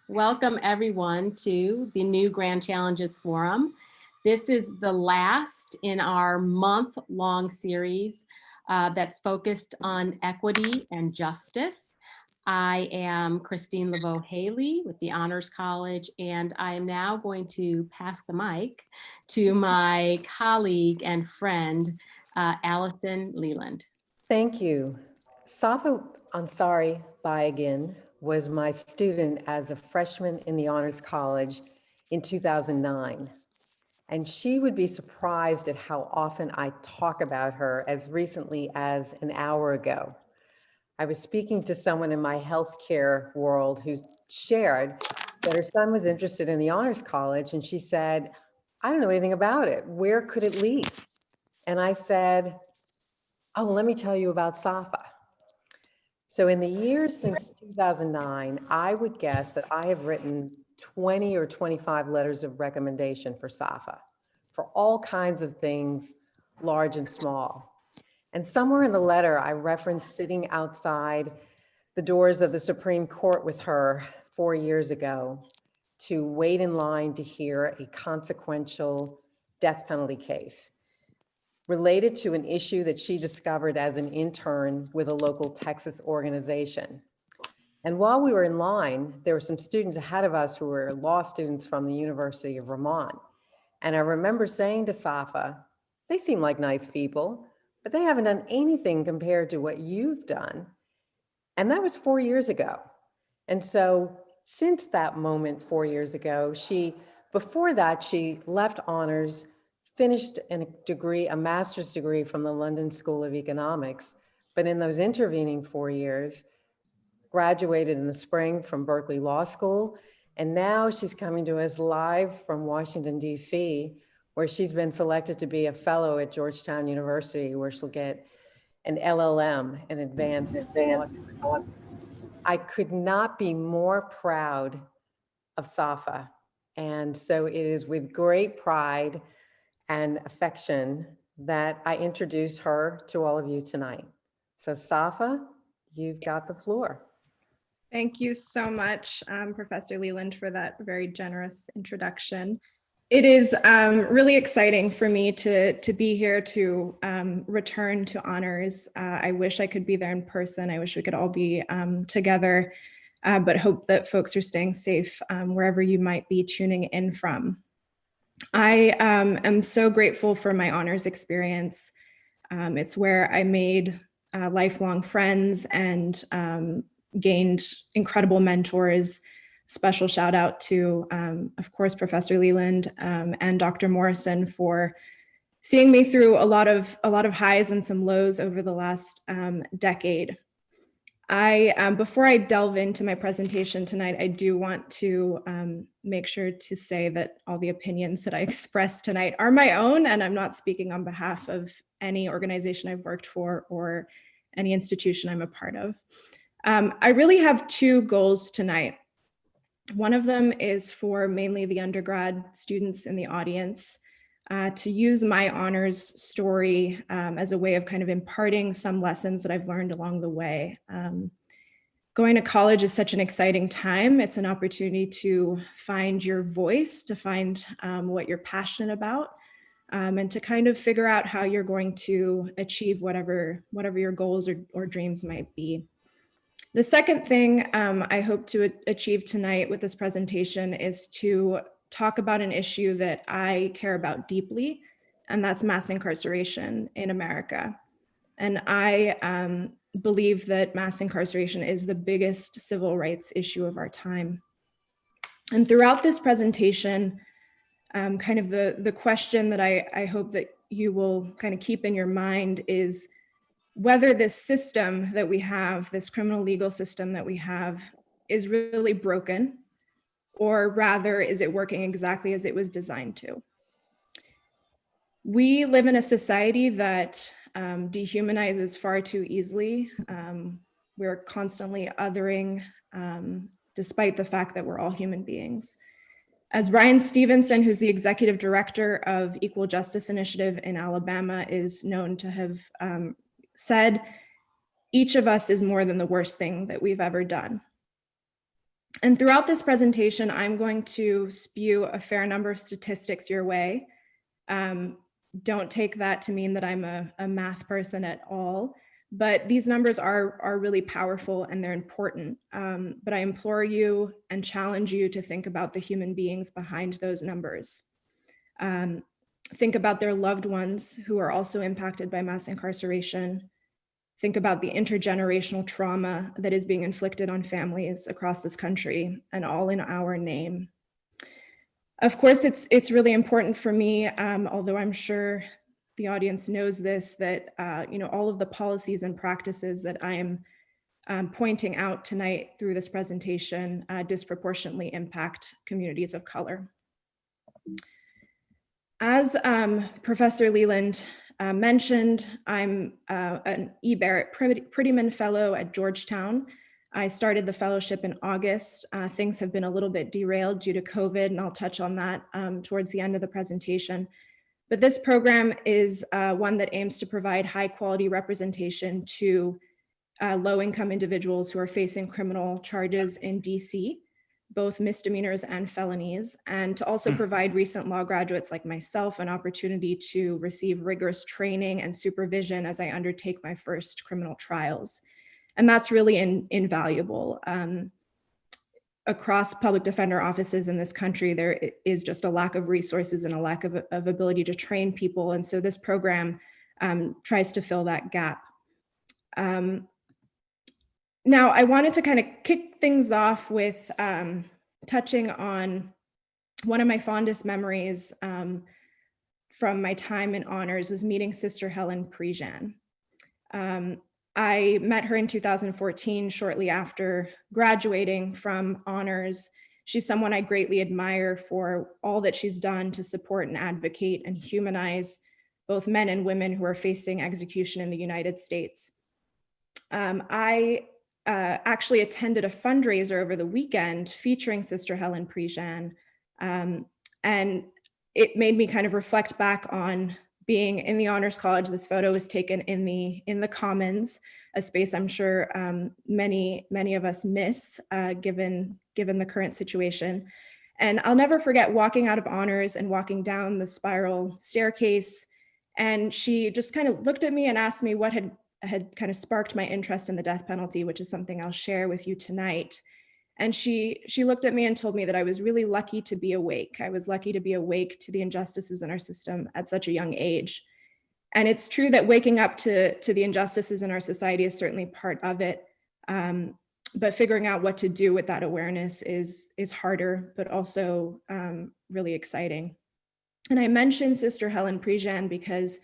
Welcome everyone to the new Grand Challenges Forum. This is the last in our month-long series that's focused on equity and justice. I am Christine Laveau-Haley with the Honors College, and I am now going to pass the mic to my colleague and friend, Allison Leland. Thank you. Safa Ansari-Bayegan was my student as a freshman in the Honors College in 2009. And she would be surprised at how often I talk about her as recently as an hour ago. I was speaking to someone in my healthcare world who shared that her son was interested in the Honors College, and she said, I don't know anything about it. Where could it lead? And I said, oh, well, let me tell you about Safa. So in the years since 2009, I would guess that I have written 20 or 25 letters of recommendation for Safa for all kinds of things, large and small. And somewhere in the letter, I referenced sitting outside the doors of the Supreme Court with her 4 years ago to wait in line to hear a consequential death penalty case related to an issue that she discovered as an intern with a local Texas organization. And while we were in line, there were some students ahead of us who were law students from the University of Vermont. And I remember saying to Safa, they seem like nice people, but they haven't done anything compared to what you've done. And that was 4 years ago. And so since that moment 4 years ago, before that, she left honors, finished a master's degree from the London School of Economics, but in those intervening 4 years, graduated in the spring from Berkeley Law School, and now she's coming to us live from Washington, D.C., where she's been selected to be a fellow at Georgetown University, where she'll get an LLM, an advanced law. I could not be more proud of Safa, and so it is with great pride and affection that I introduce her to all of you tonight. So Safa, you've got the floor. Thank you so much, Professor Leland, for that very generous introduction. It is really exciting for me to be here to return to honors. I wish I could be there in person. I wish we could all be together, but hope that folks are staying safe wherever you might be tuning in from. I am so grateful for my honors experience. It's where I made lifelong friends and gained incredible mentors. Special shout out to, of course, Professor Leland and Dr. Morrison for seeing me through a lot of highs and some lows over the last decade. Before I delve into my presentation tonight, I do want to make sure to say that all the opinions that I express tonight are my own, and I'm not speaking on behalf of any organization I've worked for or any institution I'm a part of. I really have two goals tonight. One of them is for mainly the undergrad students in the audience to use my honors story as a way of kind of imparting some lessons that I've learned along the way. Going to college is such an exciting time. It's an opportunity to find your voice, to find what you're passionate about, and to kind of figure out how you're going to achieve whatever your goals or dreams might be. The second thing I hope to achieve tonight with this presentation is to talk about an issue that I care about deeply, and that's mass incarceration in America. And I believe that mass incarceration is the biggest civil rights issue of our time. And throughout this presentation, kind of the question that I hope that you will kind of keep in your mind is whether this system that we have, this criminal legal system that we have, is really broken, or rather, is it working exactly as it was designed to? We live in a society that dehumanizes far too easily. We're constantly othering, despite the fact that we're all human beings. As Brian Stevenson, who's the executive director of Equal Justice Initiative in Alabama, is known to have said, each of us is more than the worst thing that we've ever done. And throughout this presentation, I'm going to spew a fair number of statistics your way. Don't take that to mean that I'm a math person at all, but these numbers are really powerful and they're important. But I implore you and challenge you to think about the human beings behind those numbers. Think about their loved ones who are also impacted by mass incarceration. Think about the intergenerational trauma that is being inflicted on families across this country, and all in our name. Of course, it's really important for me, although I'm sure the audience knows this, that all of the policies and practices that I am pointing out tonight through this presentation disproportionately impact communities of color. As Professor Leland mentioned, I'm an E. Barrett Prettyman Fellow at Georgetown. I started the fellowship in August. Things have been a little bit derailed due to COVID, and I'll touch on that towards the end of the presentation. But this program is one that aims to provide high quality representation to low-income individuals who are facing criminal charges in DC, both misdemeanors and felonies, and to also provide recent law graduates like myself an opportunity to receive rigorous training and supervision as I undertake my first criminal trials. And that's really invaluable. Across public defender offices in this country, there is just a lack of resources and a lack of ability to train people. And so this program tries to fill that gap. Now, I wanted to kind of kick things off with touching on one of my fondest memories from my time in honors was meeting Sister Helen Prejean. I met her in 2014, shortly after graduating from honors. She's someone I greatly admire for all that she's done to support and advocate and humanize both men and women who are facing execution in the United States. I actually attended a fundraiser over the weekend featuring Sister Helen Prejean, and it made me kind of reflect back on being in the Honors College. This photo was taken in the Commons, a space I'm sure many of us miss given the current situation. And I'll never forget walking out of honors and walking down the spiral staircase, and she just kind of looked at me and asked me what had kind of sparked my interest in the death penalty, which is something I'll share with you tonight. And she looked at me and told me that I was really lucky to be awake. I was lucky to be awake to the injustices in our system at such a young age. And it's true that waking up to the injustices in our society is certainly part of it. But figuring out what to do with that awareness is harder, but also really exciting. And I mentioned Sister Helen Prejean because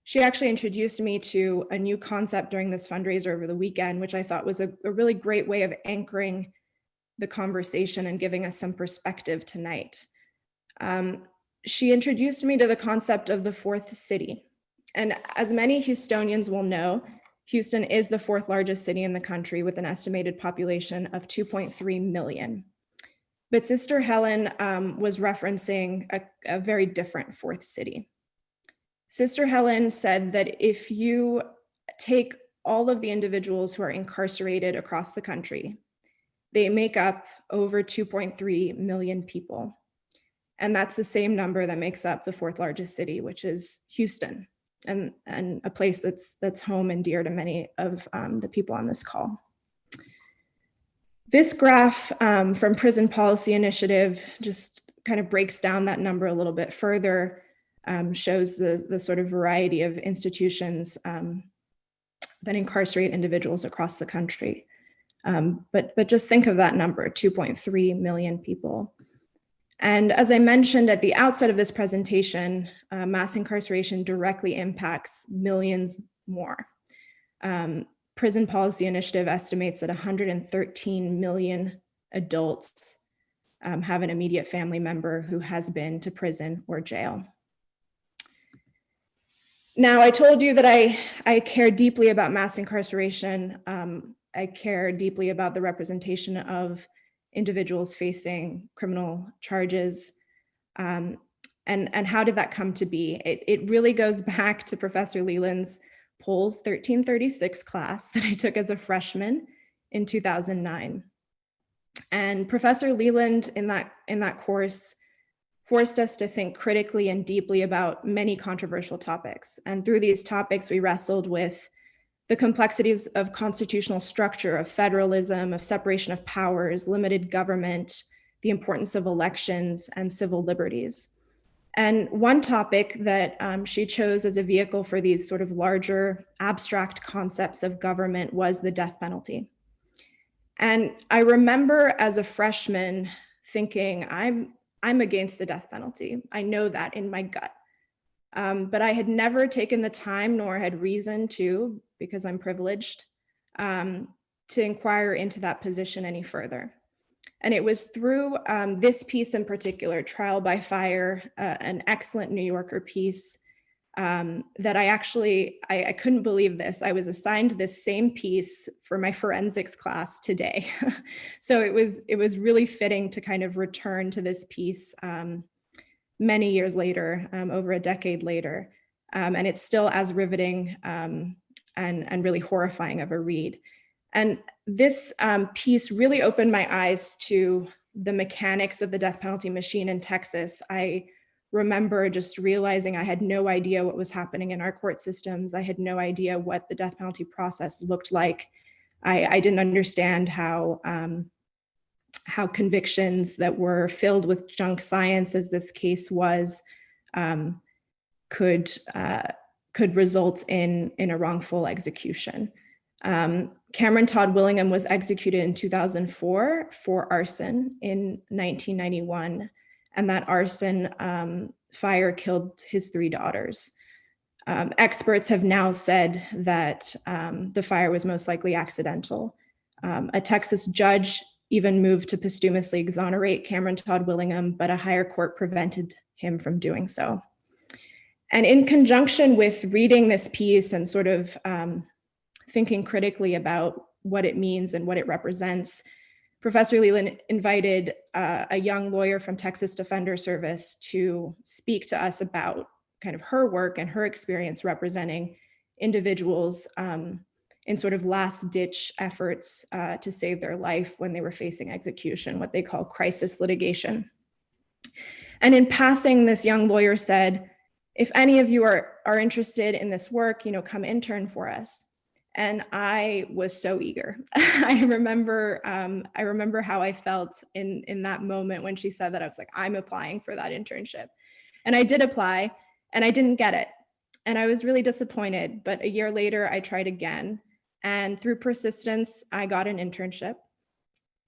she actually introduced me to a new concept during this fundraiser over the weekend, which I thought was a really great way of anchoring the conversation and giving us some perspective tonight. She introduced me to the concept of the fourth city. And as many Houstonians will know, Houston is the fourth largest city in the country with an estimated population of 2.3 million. But Sister Helen was referencing a very different fourth city. Sister Helen said that if you take all of the individuals who are incarcerated across the country, they make up over 2.3 million people. And that's the same number that makes up the fourth largest city, which is Houston, and a place that's home and dear to many of the people on this call. This graph from Prison Policy Initiative just kind of breaks down that number a little bit further. Shows the sort of variety of institutions that incarcerate individuals across the country. But just think of that number, 2.3 million people. And as I mentioned at the outset of this presentation, mass incarceration directly impacts millions more. Prison Policy Initiative estimates that 113 million adults have an immediate family member who has been to prison or jail. Now, I told you that I care deeply about mass incarceration. I care deeply about the representation of individuals facing criminal charges. And how did that come to be? It really goes back to Professor Leland's Polls 1336 class that I took as a freshman in 2009. And Professor Leland in that course forced us to think critically and deeply about many controversial topics. And through these topics, we wrestled with the complexities of constitutional structure, of federalism, of separation of powers, limited government, the importance of elections, and civil liberties. And one topic that she chose as a vehicle for these sort of larger abstract concepts of government was the death penalty. And I remember as a freshman thinking, I'm against the death penalty. I know that in my gut. But I had never taken the time nor had reason to, because I'm privileged, to inquire into that position any further. And it was through this piece in particular, Trial by Fire, an excellent New Yorker piece, that I couldn't believe this. I was assigned this same piece for my forensics class today. So it was really fitting to kind of return to this piece many years later, over a decade later. And it's still as riveting and really horrifying of a read. And this piece really opened my eyes to the mechanics of the death penalty machine in Texas. I remember just realizing I had no idea what was happening in our court systems. I had no idea what the death penalty process looked like. I didn't understand how convictions that were filled with junk science, as this case was, could result in a wrongful execution. Cameron Todd Willingham was executed in 2004 for arson in 1991, and that arson fire killed his 3 daughters. Experts have now said that the fire was most likely accidental. A Texas judge even moved to posthumously exonerate Cameron Todd Willingham, but a higher court prevented him from doing so. And in conjunction with reading this piece and sort of thinking critically about what it means and what it represents, Professor Leland invited a young lawyer from Texas Defender Service to speak to us about kind of her work and her experience representing individuals in sort of last-ditch efforts to save their life when they were facing execution, what they call crisis litigation. And in passing, this young lawyer said, if any of you are interested in this work, come intern for us. And I was so eager. I remember how I felt in that moment when she said that. I was like, I'm applying for that internship. And I did apply, and I didn't get it. And I was really disappointed. But a year later, I tried again. And through persistence, I got an internship.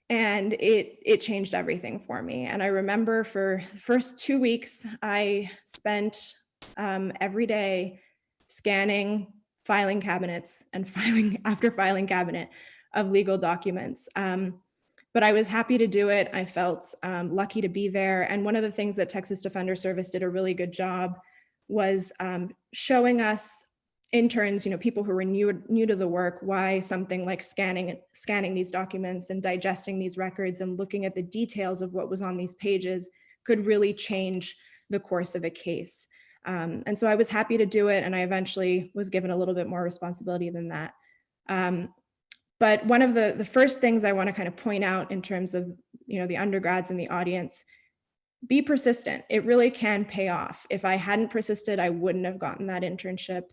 And it changed everything for me. And I remember for the first 2 weeks, I spent every day scanning filing cabinets and filing cabinet of legal documents. But I was happy to do it. I felt lucky to be there. And one of the things that Texas Defender Service did a really good job was showing us interns, people who were new to the work, why something like scanning these documents and digesting these records and looking at the details of what was on these pages could really change the course of a case. And so I was happy to do it, and I eventually was given a little bit more responsibility than that. But one of the first things I want to kind of point out in terms of the undergrads in the audience, be persistent. It really can pay off. If I hadn't persisted, I wouldn't have gotten that internship.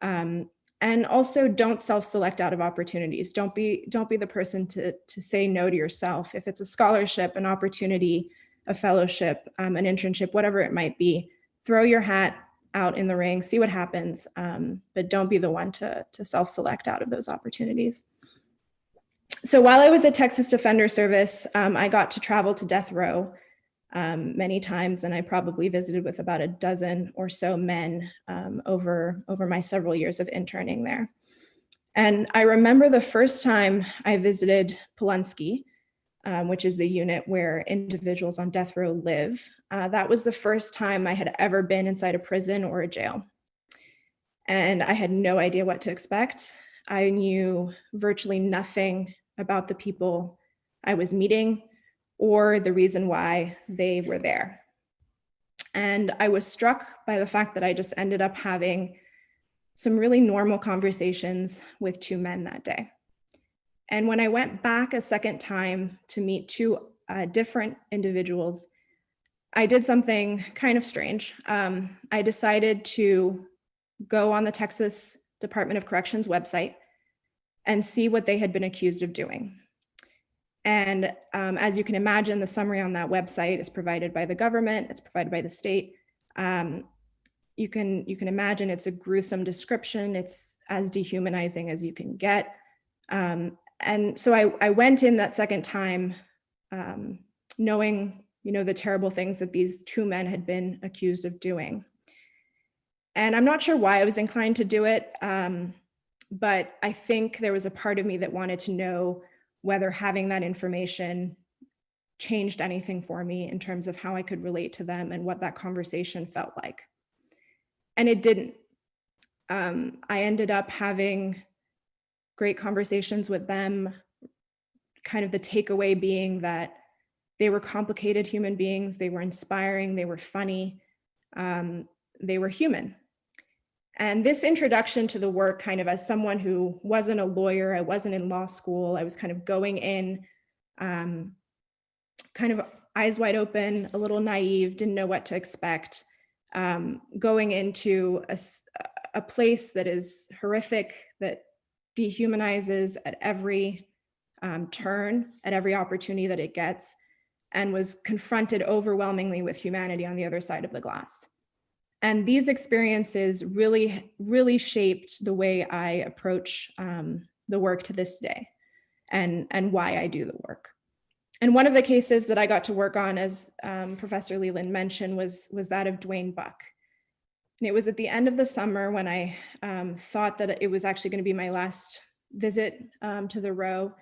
And also, don't self-select out of opportunities. Don't be the person to say no to yourself. If it's a scholarship, an opportunity, a fellowship, an internship, whatever it might be, throw your hat out in the ring, see what happens, but don't be the one to self-select out of those opportunities. So while I was at Texas Defender Service, I got to travel to death row many times, and I probably visited with about a dozen or so men over my several years of interning there. And I remember the first time I visited Polunsky, which is the unit where individuals on death row live. That was the first time I had ever been inside a prison or a jail. And I had no idea what to expect. I knew virtually nothing about the people I was meeting or the reason why they were there. And I was struck by the fact that I just ended up having some really normal conversations with 2 men that day. And when I went back a second time to meet two different individuals, I did something kind of strange. I decided to go on the Texas Department of Corrections website and see what they had been accused of doing. And as you can imagine, the summary on that website is provided by the government, it's provided by the state. You can imagine it's a gruesome description. It's as dehumanizing as you can get. And so I went in that second time knowing, the terrible things that these two men had been accused of doing. And I'm not sure why I was inclined to do it, but I think there was a part of me that wanted to know whether having that information changed anything for me in terms of how I could relate to them and what that conversation felt like. And it didn't. I ended up having great conversations with them, kind of the takeaway being that they were complicated human beings, they were inspiring, they were funny, they were human. And this introduction to the work, kind of as someone who wasn't a lawyer, I wasn't in law school, I was kind of going in kind of eyes wide open, a little naive, didn't know what to expect, going into a place that is horrific, that dehumanizes at every turn, at every opportunity that it gets, and was confronted overwhelmingly with humanity on the other side of the glass. And these experiences really, really shaped the way I approach the work to this day and why I do the work. And one of the cases that I got to work on, as Professor Leland mentioned, was that of Dwayne Buck. And it was at the end of the summer when I thought that it was actually going to be my last visit to the row.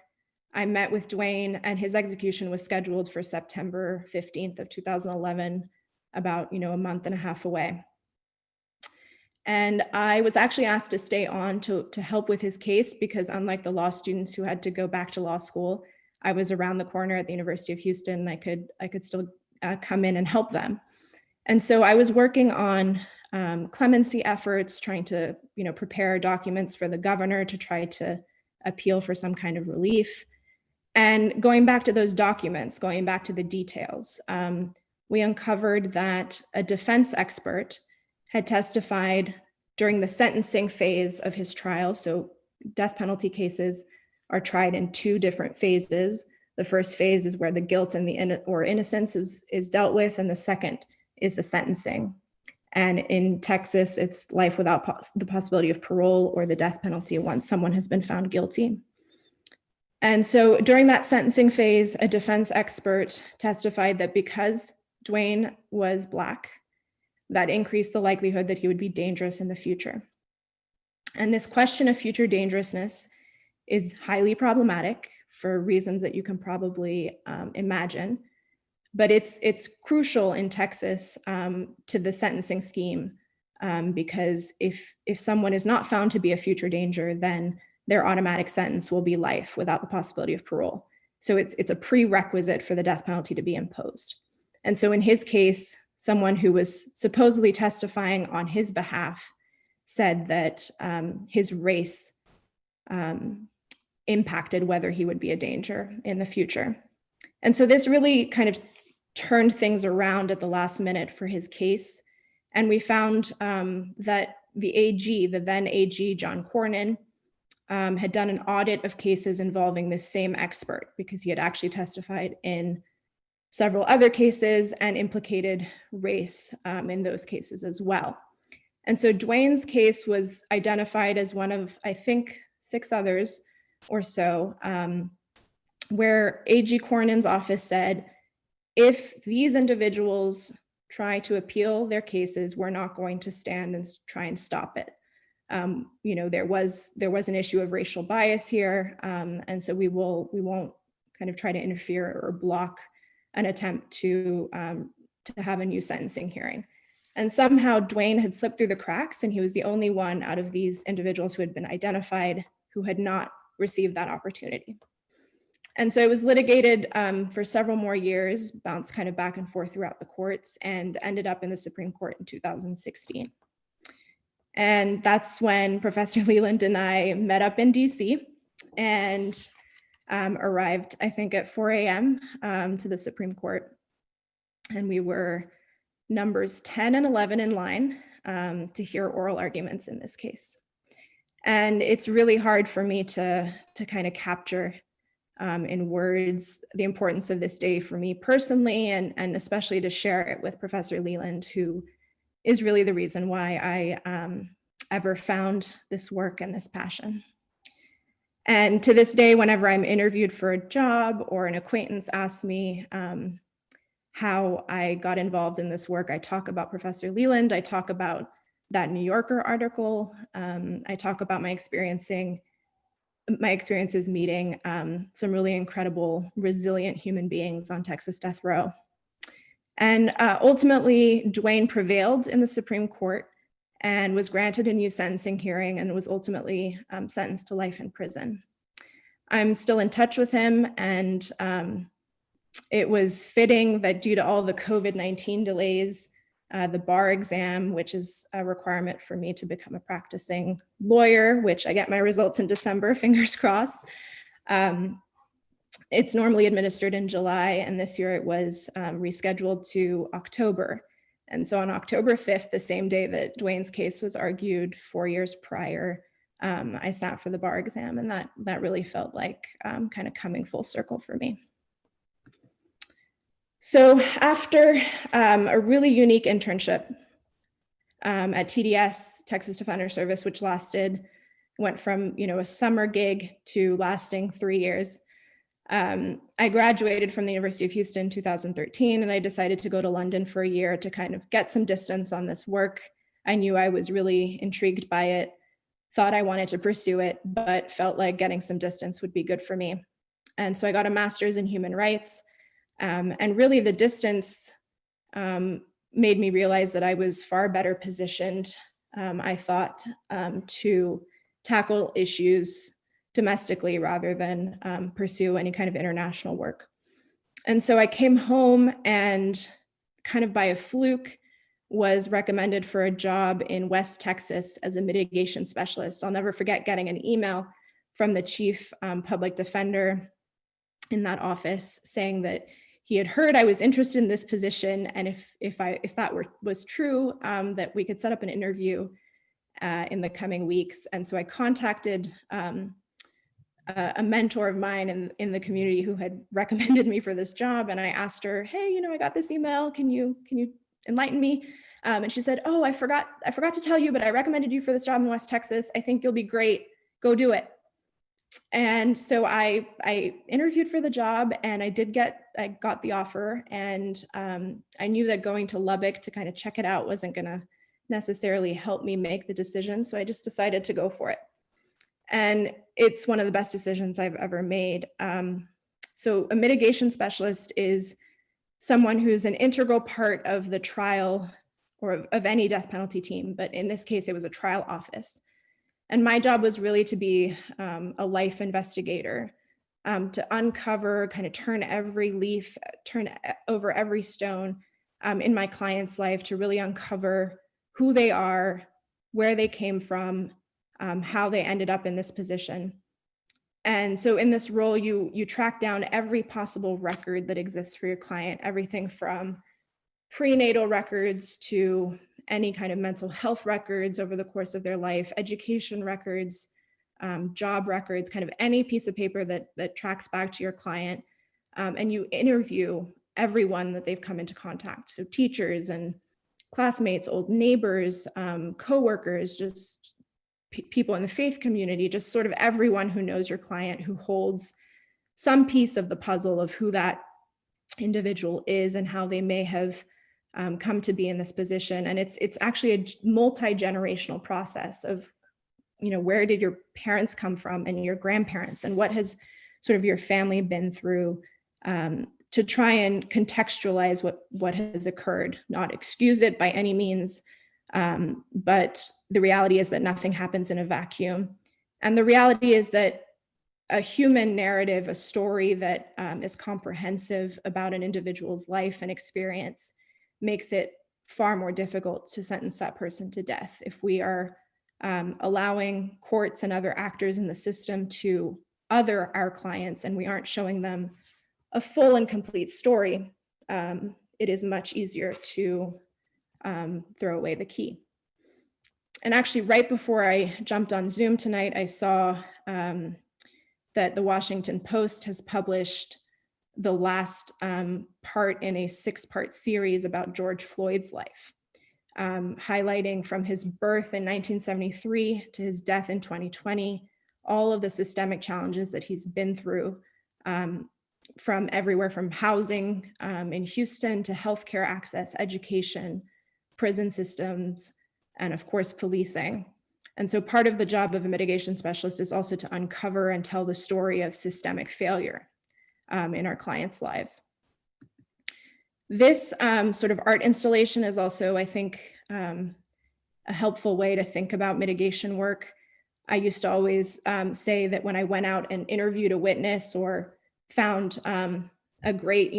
I met with Dwayne, and his execution was scheduled for September 15th of 2011, about a month and a half away. And I was actually asked to stay on to help with his case because, unlike the law students who had to go back to law school, I was around the corner at the University of Houston. I could still come in and help them. And so I was working on clemency efforts, trying to prepare documents for the governor to try to appeal for some kind of relief. And going back to those documents, going back to the details, we uncovered that a defense expert had testified during the sentencing phase of his trial. So death penalty cases are tried in two different phases. The first phase is where the guilt and the innocence is dealt with, and the second is the sentencing. And in Texas, it's life without the possibility of parole or the death penalty once someone has been found guilty. And so during that sentencing phase, a defense expert testified that because Dwayne was Black, that increased the likelihood that he would be dangerous in the future. And this question of future dangerousness is highly problematic for reasons that you can probably imagine, but it's crucial in Texas to the sentencing scheme because if someone is not found to be a future danger, then their automatic sentence will be life without the possibility of parole. So it's a prerequisite for the death penalty to be imposed. And so in his case, someone who was supposedly testifying on his behalf said that his race impacted whether he would be a danger in the future. And so this really kind of turned things around at the last minute for his case. And we found that the AG, the then AG, John Cornyn, had done an audit of cases involving this same expert because he had actually testified in several other cases and implicated race in those cases as well. And so Dwayne's case was identified as one of, I think, 6 others or so, where AG Cornyn's office said, if these individuals try to appeal their cases, we're not going to stand and try and stop it. There was an issue of racial bias here, and so we won't kind of try to interfere or block an attempt to have a new sentencing hearing. And somehow Dwayne had slipped through the cracks, and he was the only one out of these individuals who had been identified who had not received that opportunity. And so it was litigated for several more years, bounced kind of back and forth throughout the courts, and ended up in the Supreme Court in 2016. And that's when Professor Leland and I met up in DC. And arrived, I think, at 4 a.m. To the Supreme Court. And we were numbers 10 and 11 in line to hear oral arguments in this case. And it's really hard for me to kind of capture in words the importance of this day for me personally, and especially to share it with Professor Leland, who is really the reason why I ever found this work and this passion. And to this day, whenever I'm interviewed for a job or an acquaintance asks me how I got involved in this work, I talk about Professor Leland, I talk about that New Yorker article, I talk about my experiences meeting some really incredible, resilient human beings on Texas death row. And ultimately, Dwayne prevailed in the Supreme Court and was granted a new sentencing hearing and was ultimately sentenced to life in prison. I'm still in touch with him, and it was fitting that due to all the COVID-19 delays, the bar exam, which is a requirement for me to become a practicing lawyer, which I get my results in December, fingers crossed. It's normally administered in July, and this year it was rescheduled to October. And so on October 5th, the same day that Dwayne's case was argued 4 years prior, I sat for the bar exam, and that really felt like kind of coming full circle for me. So after a really unique internship at TDS, Texas Defender Service, which went from a summer gig to lasting 3 years, I graduated from the University of Houston in 2013, and I decided to go to London for a year to kind of get some distance on this work. I knew I was really intrigued by it, thought I wanted to pursue it, but felt like getting some distance would be good for me. And so I got a master's in human rights. And really the distance made me realize that I was far better positioned, I thought, to tackle issues domestically rather than pursue any kind of international work. And so I came home and kind of by a fluke was recommended for a job in West Texas as a mitigation specialist. I'll never forget getting an email from the chief public defender in that office saying that he had heard I was interested in this position, and if that was true, that we could set up an interview in the coming weeks. And so I contacted a mentor of mine in the community who had recommended me for this job, and I asked her, "Hey, I got this email. Can you enlighten me?" And she said, "Oh, I forgot to tell you, but I recommended you for this job in West Texas. I think you'll be great. Go do it." And so I interviewed for the job, and I got the offer, and I knew that going to Lubbock to kind of check it out wasn't going to necessarily help me make the decision. So I just decided to go for it. And it's one of the best decisions I've ever made. So a mitigation specialist is someone who's an integral part of the trial or of any death penalty team, but in this case, it was a trial office. And my job was really to be a life investigator, to uncover, kind of turn every leaf, turn over every stone in my client's life to really uncover who they are, where they came from, how they ended up in this position. And so in this role, you track down every possible record that exists for your client, everything from prenatal records to any kind of mental health records over the course of their life, education records, job records, kind of any piece of paper that tracks back to your client. And you interview everyone that they've come into contact. So teachers and classmates, old neighbors, coworkers, just people in the faith community, just sort of everyone who knows your client, who holds some piece of the puzzle of who that individual is and how they may have come to be in this position. And it's actually a multi-generational process of, where did your parents come from and your grandparents, and what has sort of your family been through, to try and contextualize what has occurred, not excuse it by any means. But the reality is that nothing happens in a vacuum. And the reality is that a human narrative, a story that is comprehensive about an individual's life and experience, makes it far more difficult to sentence that person to death. If we are allowing courts and other actors in the system to our clients and we aren't showing them a full and complete story, it is much easier to throw away the key. And actually, right before I jumped on Zoom tonight, I saw that the Washington Post has published the last part in a 6-part series about George Floyd's life, highlighting from his birth in 1973 to his death in 2020, all of the systemic challenges that he's been through, from everywhere from housing in Houston to healthcare access, education, prison systems, and of course, policing. And so part of the job of a mitigation specialist is also to uncover and tell the story of systemic failure in our clients' lives. This sort of art installation is also, I think, a helpful way to think about mitigation work. I used to always say that when I went out and interviewed a witness or found a great,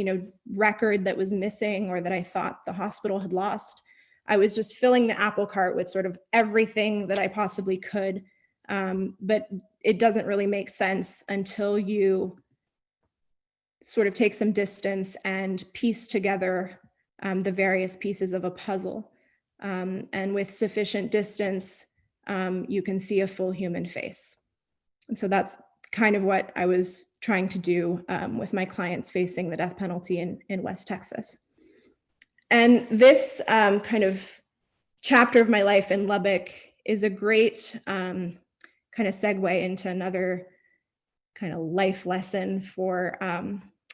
record that was missing or that I thought the hospital had lost, I was just filling the apple cart with sort of everything that I possibly could. But it doesn't really make sense until you sort of take some distance and piece together the various pieces of a puzzle. And with sufficient distance, you can see a full human face. And so that's kind of what I was trying to do with my clients facing the death penalty in West Texas. And this kind of chapter of my life in Lubbock is a great kind of segue into another kind of life lesson for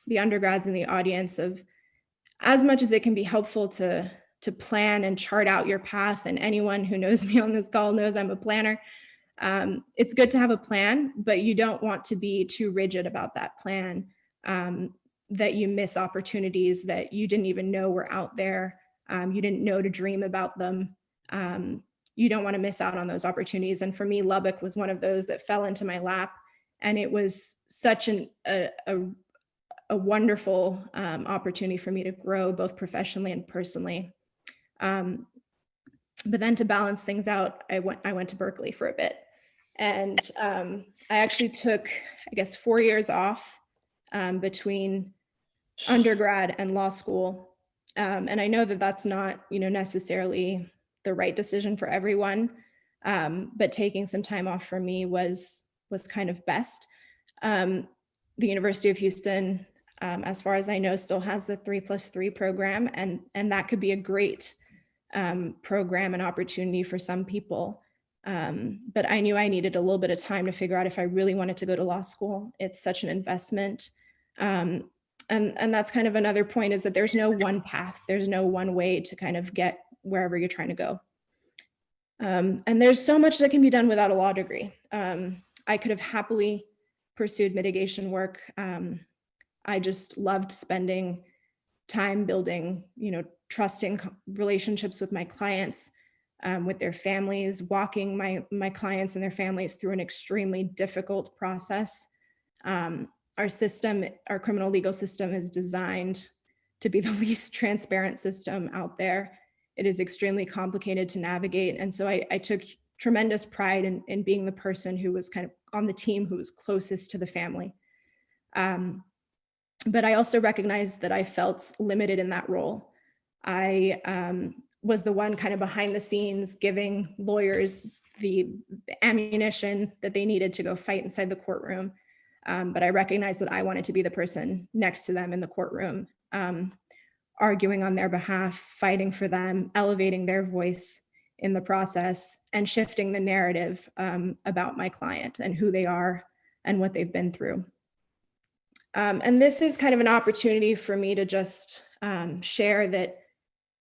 the undergrads in the audience of, as much as it can be helpful to plan and chart out your path, and anyone who knows me on this call knows I'm a planner, it's good to have a plan, but you don't want to be too rigid about that plan, that you miss opportunities that you didn't even know were out there. You didn't know to dream about them. You don't want to miss out on those opportunities. And for me, Lubbock was one of those that fell into my lap. And it was such a wonderful opportunity for me to grow both professionally and personally. But then to balance things out, I went to Berkeley for a bit. And I actually took, I guess, 4 years off between undergrad and law school. And I know that that's not, necessarily the right decision for everyone, but taking some time off for me was kind of best. The University of Houston, as far as I know, still has the 3+3 program, and that could be a great program and opportunity for some people. But I knew I needed a little bit of time to figure out if I really wanted to go to law school. It's such an investment. And that's kind of another point, is that there's no one path. There's no one way to kind of get wherever you're trying to go. And there's so much that can be done without a law degree. I could have happily pursued mitigation work. I just loved spending time building, trusting relationships with my clients, with their families, walking my clients and their families through an extremely difficult process. Our criminal legal system is designed to be the least transparent system out there. It is extremely complicated to navigate. And so I took tremendous pride in being the person who was kind of on the team who was closest to the family. But I also recognized that I felt limited in that role. I was the one kind of behind the scenes giving lawyers the ammunition that they needed to go fight inside the courtroom. But I recognized that I wanted to be the person next to them in the courtroom, arguing on their behalf, fighting for them, elevating their voice in the process, and shifting the narrative about my client and who they are and what they've been through. And this is kind of an opportunity for me to just share that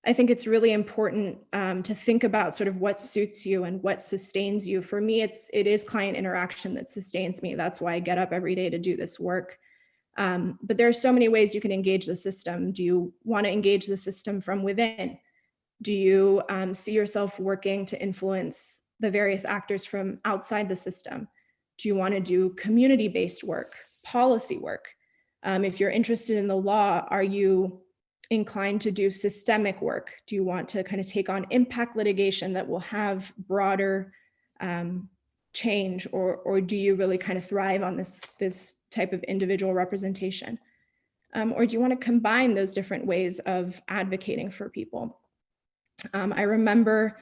I think it's really important to think about sort of what suits you and what sustains you. For me, it is client interaction that sustains me. That's why I get up every day to do this work. But there are so many ways you can engage the system. Do you want to engage the system from within? Do you see yourself working to influence the various actors from outside the system? Do you want to do community-based work, policy work? If you're interested in the law, are you inclined to do systemic work? Do you want to kind of take on impact litigation that will have broader change, or do you really kind of thrive on this type of individual representation? Or do you want to combine those different ways of advocating for people? I remember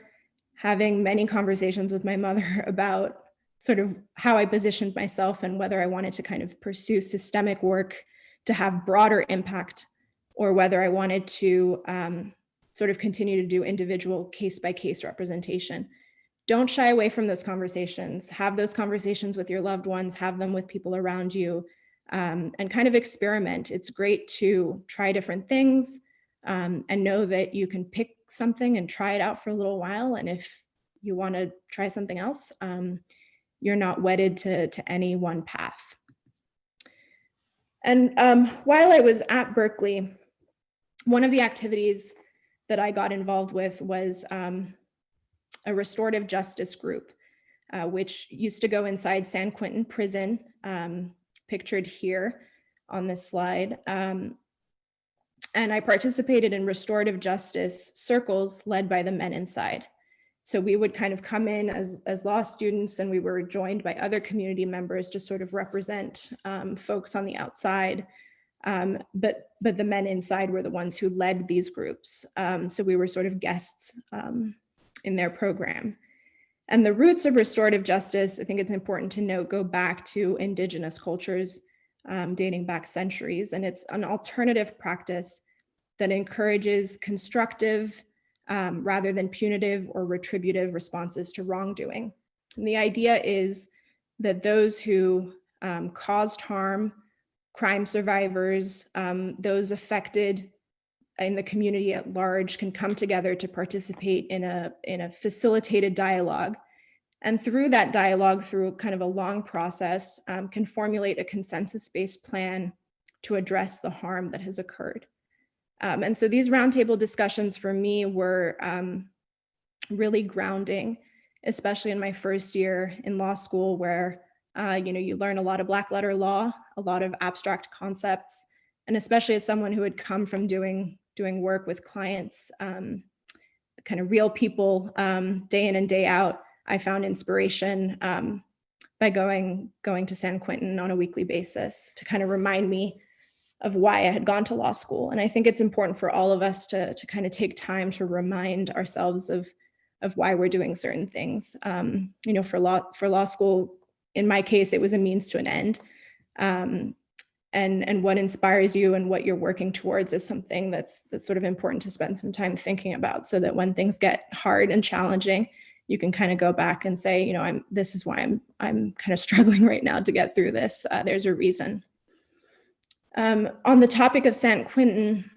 having many conversations with my mother about sort of how I positioned myself and whether I wanted to kind of pursue systemic work to have broader impact, or whether I wanted to sort of continue to do individual case-by-case representation. Don't shy away from those conversations. Have those conversations with your loved ones, have them with people around you, and kind of experiment. It's great to try different things, and know that you can pick something and try it out for a little while. And if you want to try something else, you're not wedded to any one path. And while I was at Berkeley, one of the activities that I got involved with was a restorative justice group, which used to go inside San Quentin prison, pictured here on this slide. And I participated in restorative justice circles led by the men inside. So we would kind of come in as law students, and we were joined by other community members to sort of represent folks on the outside. But the men inside were the ones who led these groups. So we were sort of guests in their program. And the roots of restorative justice, I think it's important to note, go back to indigenous cultures dating back centuries. And it's an alternative practice that encourages constructive rather than punitive or retributive responses to wrongdoing. And the idea is that those who caused harm, crime survivors, those affected in the community at large, can come together to participate in a facilitated dialogue. And through that dialogue, through kind of a long process, can formulate a consensus-based plan to address the harm that has occurred. And so these roundtable discussions for me were really grounding, especially in my first year in law school, where you learn a lot of black letter law, a lot of abstract concepts, and especially as someone who had come from doing work with clients, kind of real people, day in and day out, I found inspiration by going to San Quentin on a weekly basis to kind of remind me of why I had gone to law school. And I think it's important for all of us to kind of take time to remind ourselves of why we're doing certain things. For law school, in my case, it was a means to an end. And what inspires you and what you're working towards is something that's sort of important to spend some time thinking about, so that when things get hard and challenging, you can kind of go back and say, this is why I'm kind of struggling right now to get through this. There's a reason. On the topic of San Quentin,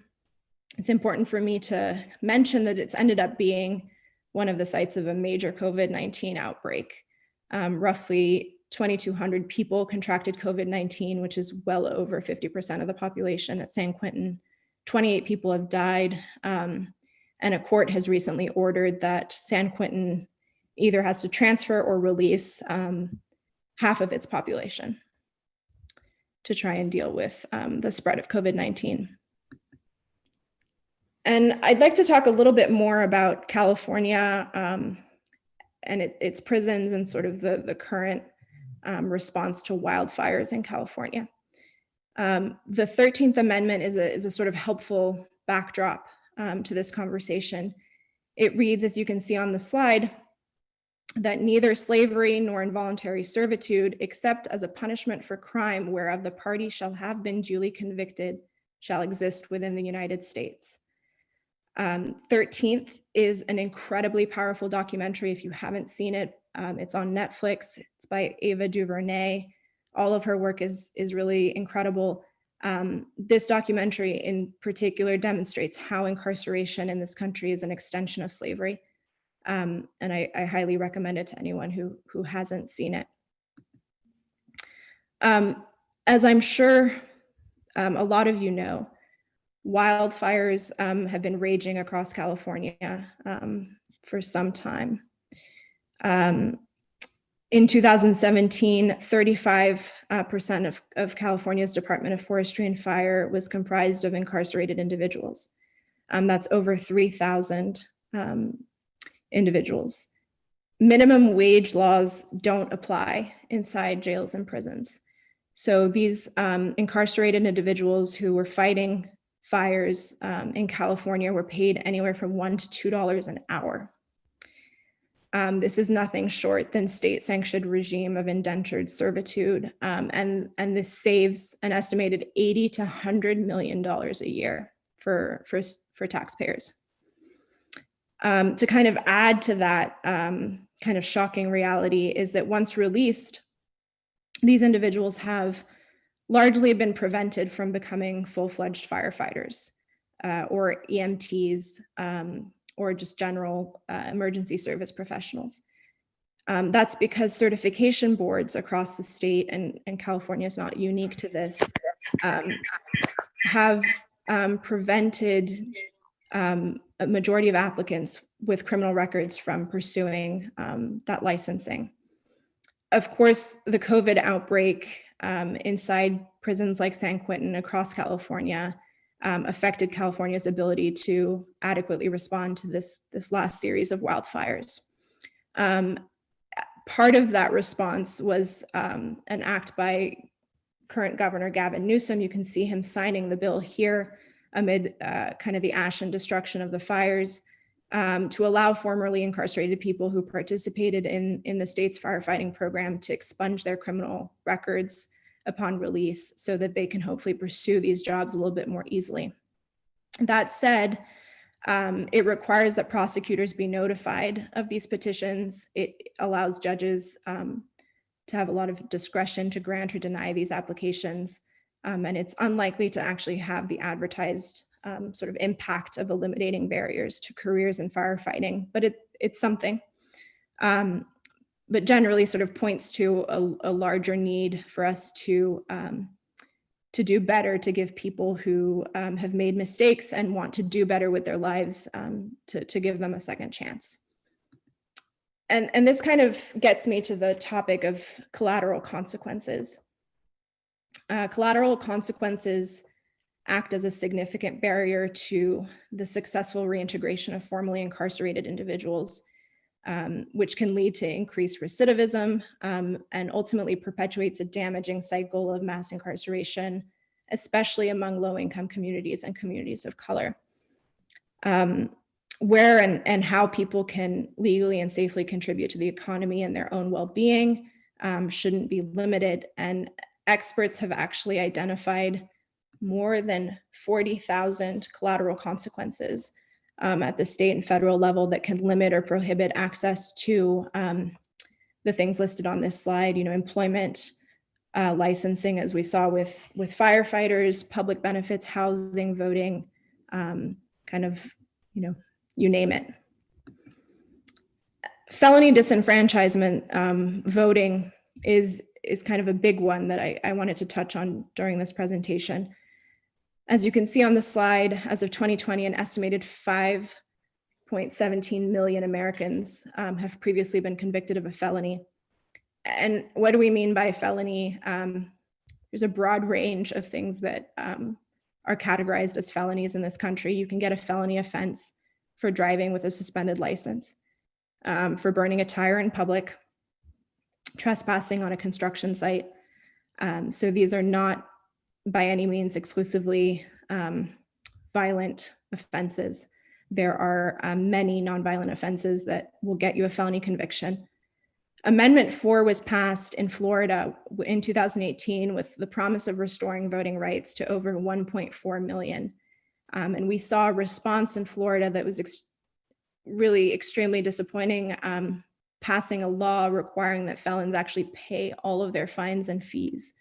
it's important for me to mention that it's ended up being one of the sites of a major COVID-19 outbreak. Roughly 2,200 people contracted COVID-19, which is well over 50% of the population at San Quentin. 28 people have died, and a court has recently ordered that San Quentin either has to transfer or release half of its population to try and deal with the spread of COVID-19. And I'd like to talk a little bit more about California and its prisons and sort of the current response to wildfires in California. The 13th Amendment is a sort of helpful backdrop to this conversation. It reads, as you can see on the slide, that neither slavery nor involuntary servitude, except as a punishment for crime whereof the party shall have been duly convicted, shall exist within the United States. 13th is an incredibly powerful documentary. If you haven't seen it, it's on Netflix. It's by Ava DuVernay. All of her work is really incredible. This documentary in particular demonstrates how incarceration in this country is an extension of slavery. And I highly recommend it to anyone who hasn't seen it. As I'm sure a lot of you know, wildfires have been raging across California for some time. In 2017, 35% of California's Department of Forestry and Fire was comprised of incarcerated individuals. That's over 3,000 individuals. minimum wage laws don't apply inside jails and prisons. So these incarcerated individuals who were fighting fires in California were paid anywhere from $1 to $2 an hour. This is nothing short than state-sanctioned regime of indentured servitude, and this saves an estimated $80 to $100 million a year for taxpayers. To kind of add to that kind of shocking reality is that once released, these individuals have largely been prevented from becoming full-fledged firefighters or EMTs or just general emergency service professionals. That's because certification boards across the state, and California is not unique to this, have prevented a majority of applicants with criminal records from pursuing that licensing. Of course, the COVID outbreak inside prisons like San Quentin across California affected California's ability to adequately respond to this last series of wildfires. Part of that response was an act by current Governor Gavin Newsom. You can see him signing the bill here amid kind of the ash and destruction of the fires, to allow formerly incarcerated people who participated in the state's firefighting program to expunge their criminal records upon release so that they can hopefully pursue these jobs a little bit more easily. That said, it requires that prosecutors be notified of these petitions. It allows judges to have a lot of discretion to grant or deny these applications. And it's unlikely to actually have the advertised sort of impact of eliminating barriers to careers in firefighting, but it's something. But generally sort of points to a larger need for us to do better, to give people who have made mistakes and want to do better with their lives, to give them a second chance. And this kind of gets me to the topic of collateral consequences. Collateral consequences act as a significant barrier to the successful reintegration of formerly incarcerated individuals, which can lead to increased recidivism and ultimately perpetuates a damaging cycle of mass incarceration, especially among low-income communities and communities of color. Where and how people can legally and safely contribute to the economy and their own well-being shouldn't be limited. And experts have actually identified more than 40,000 collateral consequences at the state and federal level that can limit or prohibit access to the things listed on this slide, employment, licensing, as we saw with firefighters, public benefits, housing, voting, you name it. Felony disenfranchisement, voting is kind of a big one that I wanted to touch on during this presentation. As you can see on the slide, as of 2020, an estimated 5.17 million Americans have previously been convicted of a felony. And what do we mean by felony? There's a broad range of things that are categorized as felonies in this country. You can get a felony offense for driving with a suspended license, for burning a tire in public, trespassing on a construction site. So these are not by any means exclusively violent offenses. There are many nonviolent offenses that will get you a felony conviction. Amendment 4 was passed in Florida in 2018 with the promise of restoring voting rights to over 1.4 million. And we saw a response in Florida that was really extremely disappointing, passing a law requiring that felons actually pay all of their fines and fees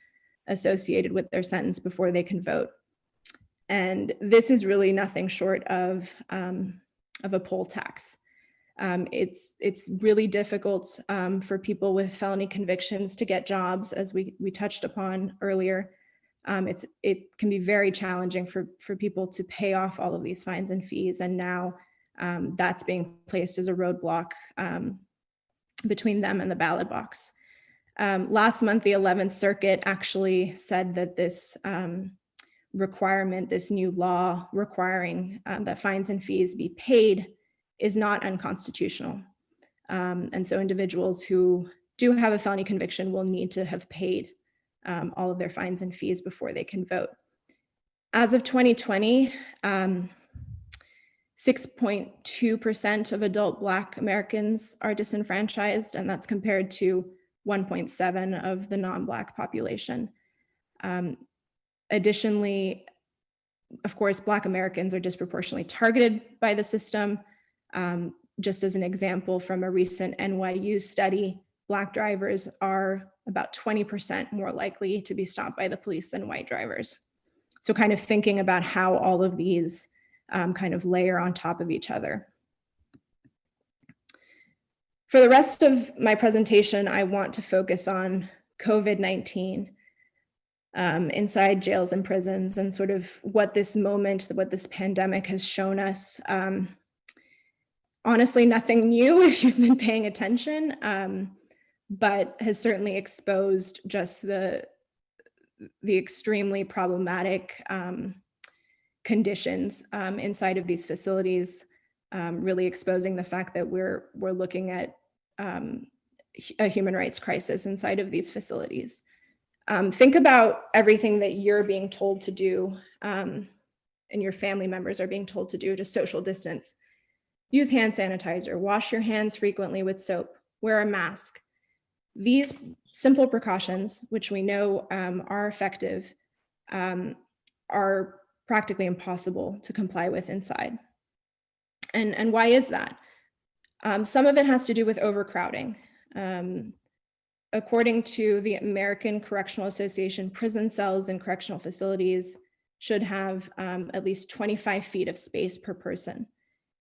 associated with their sentence before they can vote. And this is really nothing short of a poll tax. It's really difficult for people with felony convictions to get jobs, as we touched upon earlier. It can be very challenging for people to pay off all of these fines and fees, and now that's being placed as a roadblock between them and the ballot box. Last month, the 11th Circuit actually said that this requirement, this new law requiring that fines and fees be paid, is not unconstitutional. And so individuals who do have a felony conviction will need to have paid all of their fines and fees before they can vote. As of 2020, 6.2% of adult Black Americans are disenfranchised, and that's compared to 1.7% of the non-Black population. Additionally, of course, Black Americans are disproportionately targeted by the system. Just as an example from a recent NYU study, Black drivers are about 20% more likely to be stopped by the police than white drivers. So kind of thinking about how all of these kind of layer on top of each other. For the rest of my presentation, I want to focus on COVID-19 inside jails and prisons, and sort of what this moment, what this pandemic has shown us. Honestly, nothing new if you've been paying attention, but has certainly exposed just the extremely problematic conditions inside of these facilities, really exposing the fact that we're looking at a human rights crisis inside of these facilities. Think about everything that you're being told to do and your family members are being told to do to social distance. Use hand sanitizer, wash your hands frequently with soap, wear a mask. These simple precautions, which we know are effective, are practically impossible to comply with inside. And why is that? Some of it has to do with overcrowding. According to the American Correctional Association, prison cells and correctional facilities should have at least 25 feet of space per person.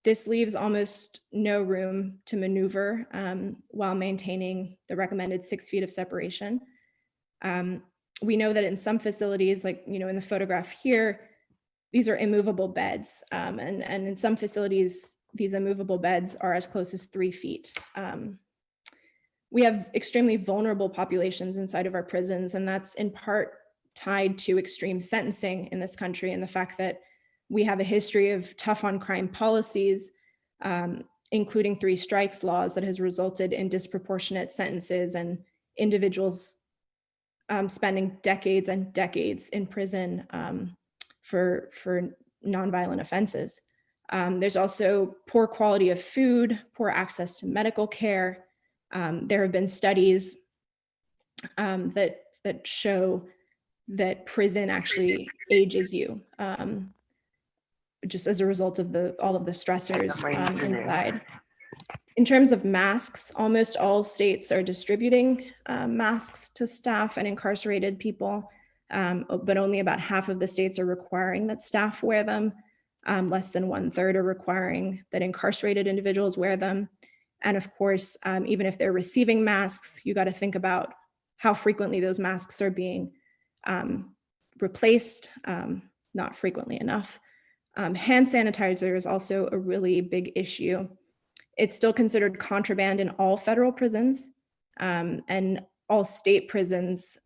This leaves almost no room to maneuver while maintaining the recommended 6 feet of separation. We know that in some facilities, like in the photograph here, these are immovable beds. And in some facilities, these immovable beds are as close as 3 feet. We have extremely vulnerable populations inside of our prisons, and that's in part tied to extreme sentencing in this country and the fact that we have a history of tough on crime policies, including 3 strikes laws that has resulted in disproportionate sentences and individuals spending decades and decades in prison for nonviolent offenses. There's also poor quality of food, poor access to medical care. There have been studies that show that prison actually ages you, just as a result of all of the stressors inside. In terms of masks, almost all states are distributing masks to staff and incarcerated people, but only about half of the states are requiring that staff wear them. Less than 1/3 are requiring that incarcerated individuals wear them. And of course, even if they're receiving masks, you got to think about how frequently those masks are being replaced, not frequently enough. Hand sanitizer is also a really big issue. It's still considered contraband in all federal prisons and all state prisons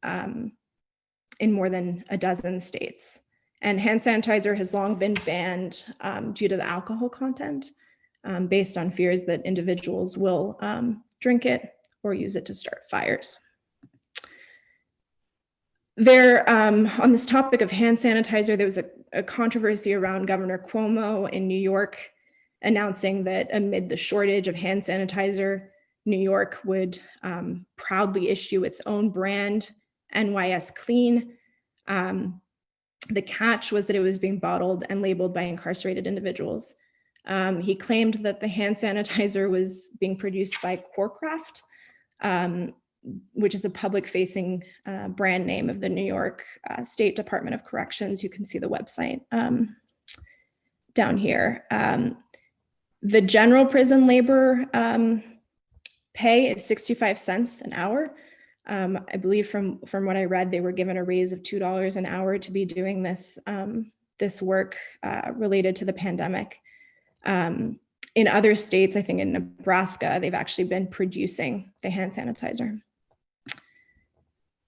in more than a dozen states. And hand sanitizer has long been banned due to the alcohol content, based on fears that individuals will drink it or use it to start fires. There, on this topic of hand sanitizer, there was a controversy around Governor Cuomo in New York announcing that amid the shortage of hand sanitizer, New York would proudly issue its own brand, NYS Clean. The catch was that it was being bottled and labeled by incarcerated individuals. He claimed that the hand sanitizer was being produced by Corecraft, which is a public-facing brand name of the New York State Department of Corrections. You can see the website down here. The general prison labor pay is 65 cents an hour. I believe from what I read, they were given a raise of $2 an hour to be doing this work related to the pandemic. In other states, I think in Nebraska, they've actually been producing the hand sanitizer.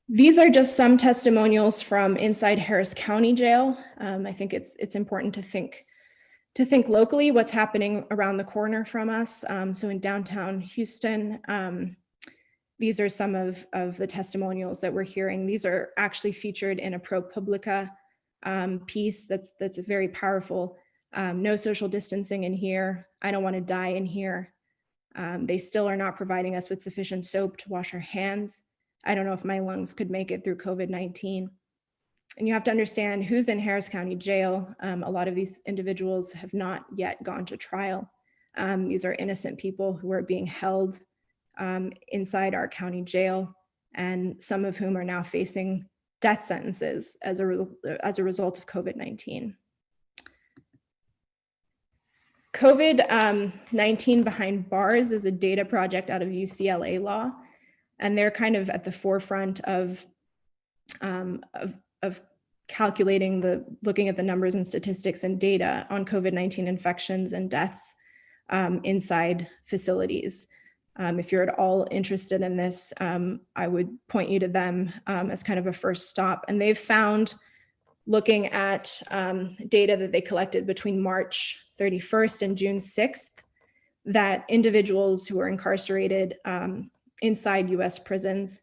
These are just some testimonials from inside Harris County Jail. I think it's important to think to think locally, what's happening around the corner from us. So in downtown Houston, these are some of the testimonials that we're hearing. These are actually featured in a ProPublica piece that's very powerful. No social distancing in here. I don't want to die in here. They still are not providing us with sufficient soap to wash our hands. I don't know if my lungs could make it through COVID-19. And you have to understand who's in Harris County Jail. A lot of these individuals have not yet gone to trial. These are innocent people who are being held inside our county jail, and some of whom are now facing death sentences as a result of COVID-19. COVID-19 Behind Bars is a data project out of UCLA Law, and they're kind of at the forefront of calculating looking at the numbers and statistics and data on COVID-19 infections and deaths inside facilities. If you're at all interested in this, I would point you to them as kind of a first stop. And they've found, looking at data that they collected between March 31st and June 6th, that individuals who are incarcerated inside US prisons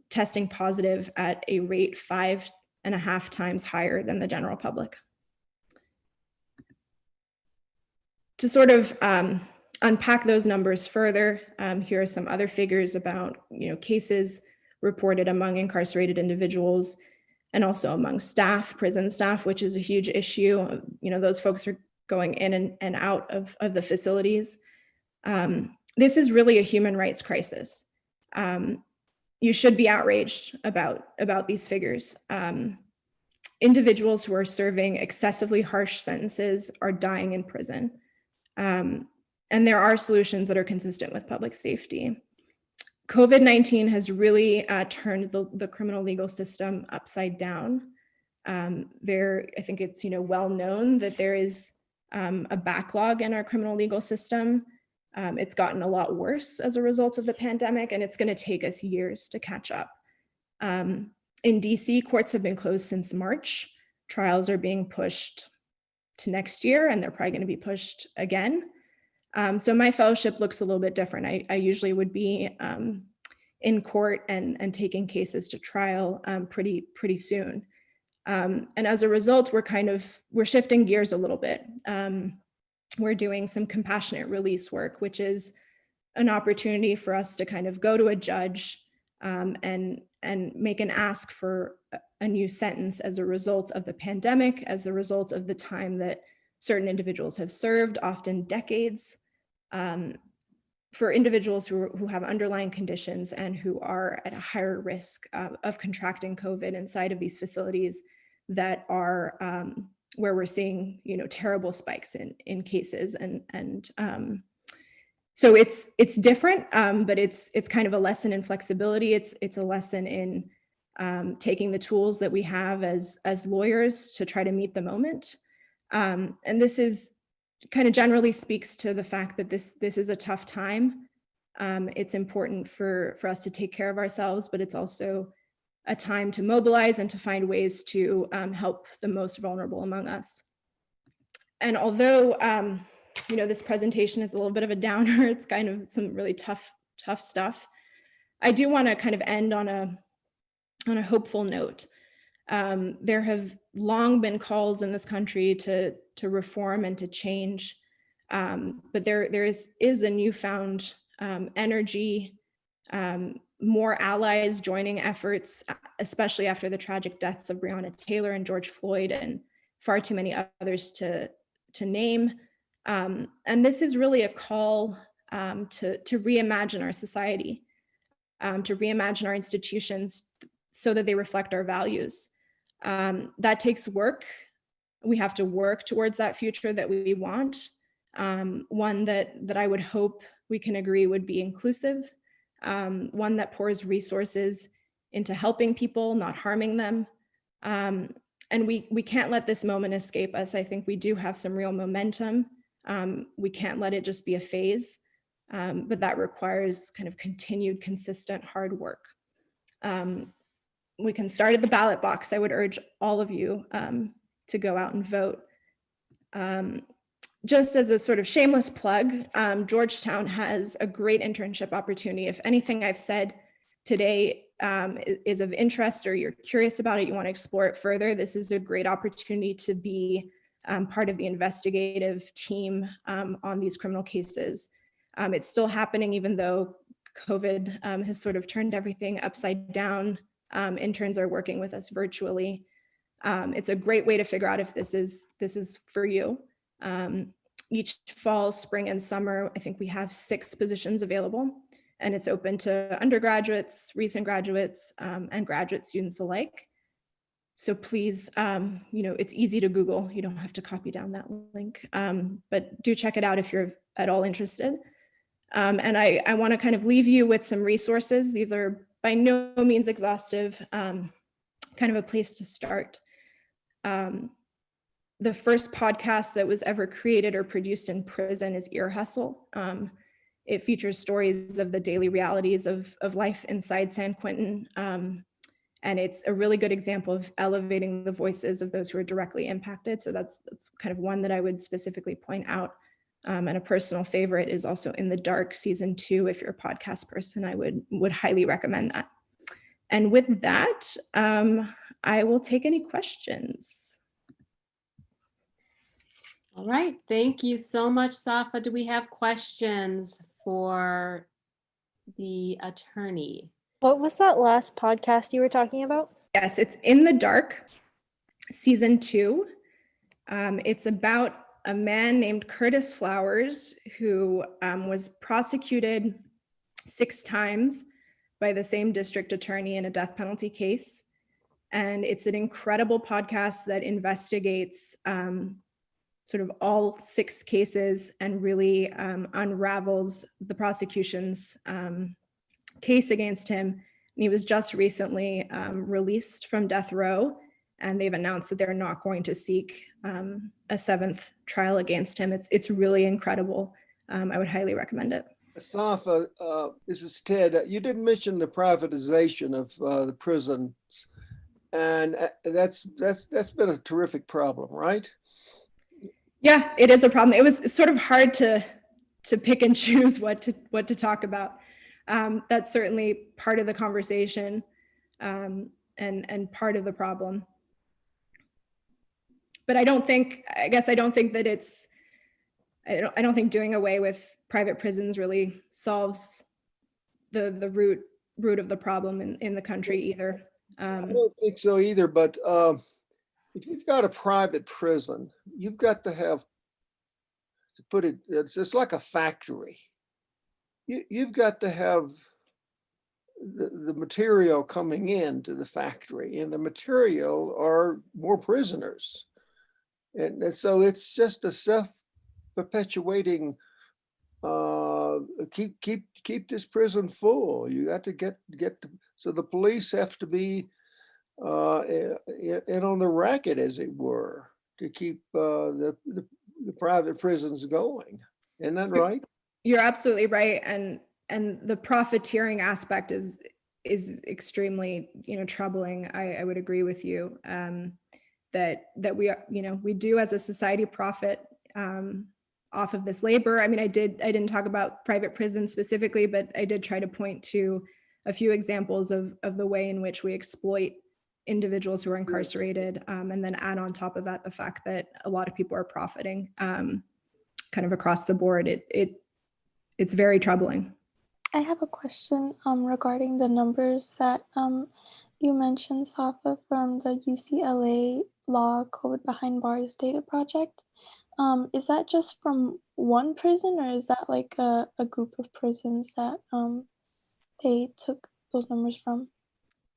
testing positive at a rate 5.5 times higher than the general public. To sort of unpack those numbers further, here are some other figures about cases reported among incarcerated individuals and also among staff, prison staff, which is a huge issue. Those folks are going in and out of the facilities. This is really a human rights crisis. You should be outraged about these figures. Individuals who are serving excessively harsh sentences are dying in prison. And there are solutions that are consistent with public safety. COVID-19 has really turned the criminal legal system upside down. I think it's well known that there is a backlog in our criminal legal system. It's gotten a lot worse as a result of the pandemic, and it's going to take us years to catch up. In DC, courts have been closed since March. Trials are being pushed to next year, and they're probably going to be pushed again. So my fellowship looks a little bit different. I usually would be in court and taking cases to trial pretty soon. And as a result, we're shifting gears a little bit. We're doing some compassionate release work, which is an opportunity for us to kind of go to a judge and make an ask for a new sentence as a result of the pandemic, as a result of the time that certain individuals have served, often decades, for individuals who have underlying conditions and who are at a higher risk of contracting COVID inside of these facilities that are where we're seeing terrible spikes in cases, and so it's different, but it's kind of a lesson in flexibility. It's a lesson in taking the tools that we have as lawyers to try to meet the moment, and this is kind of generally speaks to the fact that this is a tough time. It's important for us to take care of ourselves, but it's also a time to mobilize and to find ways to help the most vulnerable among us. And although this presentation is a little bit of a downer, it's kind of some really tough stuff, I do want to kind of end on a hopeful note. There have long been calls in this country to reform and to change, but there is a newfound energy, more allies joining efforts, especially after the tragic deaths of Breonna Taylor and George Floyd, and far too many others to name. And this is really a call to reimagine our society, to reimagine our institutions so that they reflect our values. That takes work. We have to work towards that future that we want, one that I would hope we can agree would be inclusive, one that pours resources into helping people, not harming them. And we can't let this moment escape us. I think we do have some real momentum. We can't let it just be a phase, but that requires kind of continued, consistent, hard work. We can start at the ballot box. I would urge all of you to go out and vote. just as a sort of shameless plug, Georgetown has a great internship opportunity. If anything I've said today is of interest or you're curious about it, you want to explore it further, this is a great opportunity to be part of the investigative team on these criminal cases. It's still happening even though COVID has sort of turned everything upside down. Interns are working with us virtually. It's a great way to figure out if this is for you. Each fall, spring, and summer, I think we have 6 positions available, and it's open to undergraduates, recent graduates, and graduate students alike. So please, it's easy to Google. You don't have to copy down that link, but do check it out if you're at all interested. And I want to kind of leave you with some resources. These are by no means exhaustive, kind of a place to start. The first podcast that was ever created or produced in prison is Ear Hustle. It features stories of the daily realities of life inside San Quentin. And it's a really good example of elevating the voices of those who are directly impacted. So that's kind of one that I would specifically point out. And a personal favorite is also In the Dark season 2. If you're a podcast person, I would highly recommend that. And with that, I will take any questions. All right, thank you so much, Safa. Do we have questions for the attorney? What was that last podcast you were talking about? Yes, it's In the Dark, season 2. It's about a man named Curtis Flowers who was prosecuted 6 times by the same district attorney in a death penalty case. And it's an incredible podcast that investigates sort of all 6 cases and really unravels the prosecution's case against him. And he was just recently released from death row, and they've announced that they're not going to seek a 7th trial against him. It's really incredible. I would highly recommend it. Safa, this is Ted. You didn't mention the privatization of the prisons, and that's been a terrific problem, right? Yeah, it is a problem. It was sort of hard to pick and choose what to talk about. That's certainly part of the conversation and part of the problem. But I don't think that it's, I don't think doing away with private prisons really solves the root of the problem in the country either. I don't think so either, but if you've got a private prison, you've got to have, to put it, it's like a factory. You've got to have the material coming into the factory, and the material are more prisoners. And so it's just a self-perpetuating, keep this prison full. You got to get so the police have to be in on the racket, as it were, to keep the private prisons going. Isn't that right? You're absolutely right, and the profiteering aspect is extremely troubling. I would agree with you that we do as a society profit off of this labor. I mean, I didn't talk about private prisons specifically, but I did try to point to a few examples of the way in which we exploit individuals who are incarcerated, and then add on top of that the fact that a lot of people are profiting kind of across the board. It's very troubling. I have a question regarding the numbers that you mentioned, Safa, from the UCLA Law COVID Behind Bars Data Project. Is that just from one prison, or is that like a group of prisons that they took those numbers from?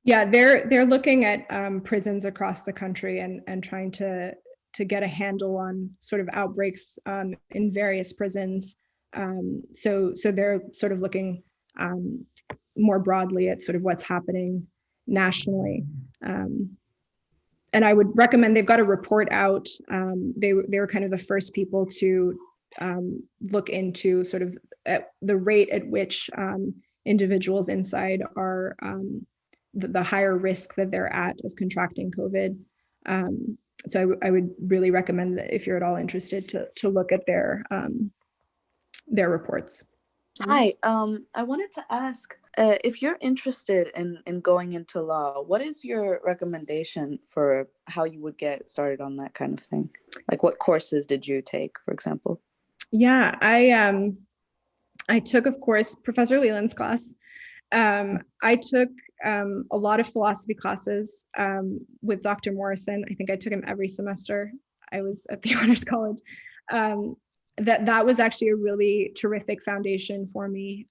Yeah, they're looking at prisons across the country and trying to get a handle on sort of outbreaks in various prisons. So they're sort of looking more broadly at sort of what's happening nationally. And I would recommend, they've got a report out. They were kind of the first people to look into sort of at the rate at which individuals inside are the higher risk that they're at of contracting COVID. So I would really recommend that if you're at all interested to look at their reports. Hi, I wanted to ask if you're interested in going into law, what is your recommendation for how you would get started on that kind of thing? Like, what courses did you take, for example? Yeah, I took, of course, Professor Leland's class. I took a lot of philosophy classes with Dr. Morrison. I think I took him every semester I was at the Honors College. That was actually a really terrific foundation for me.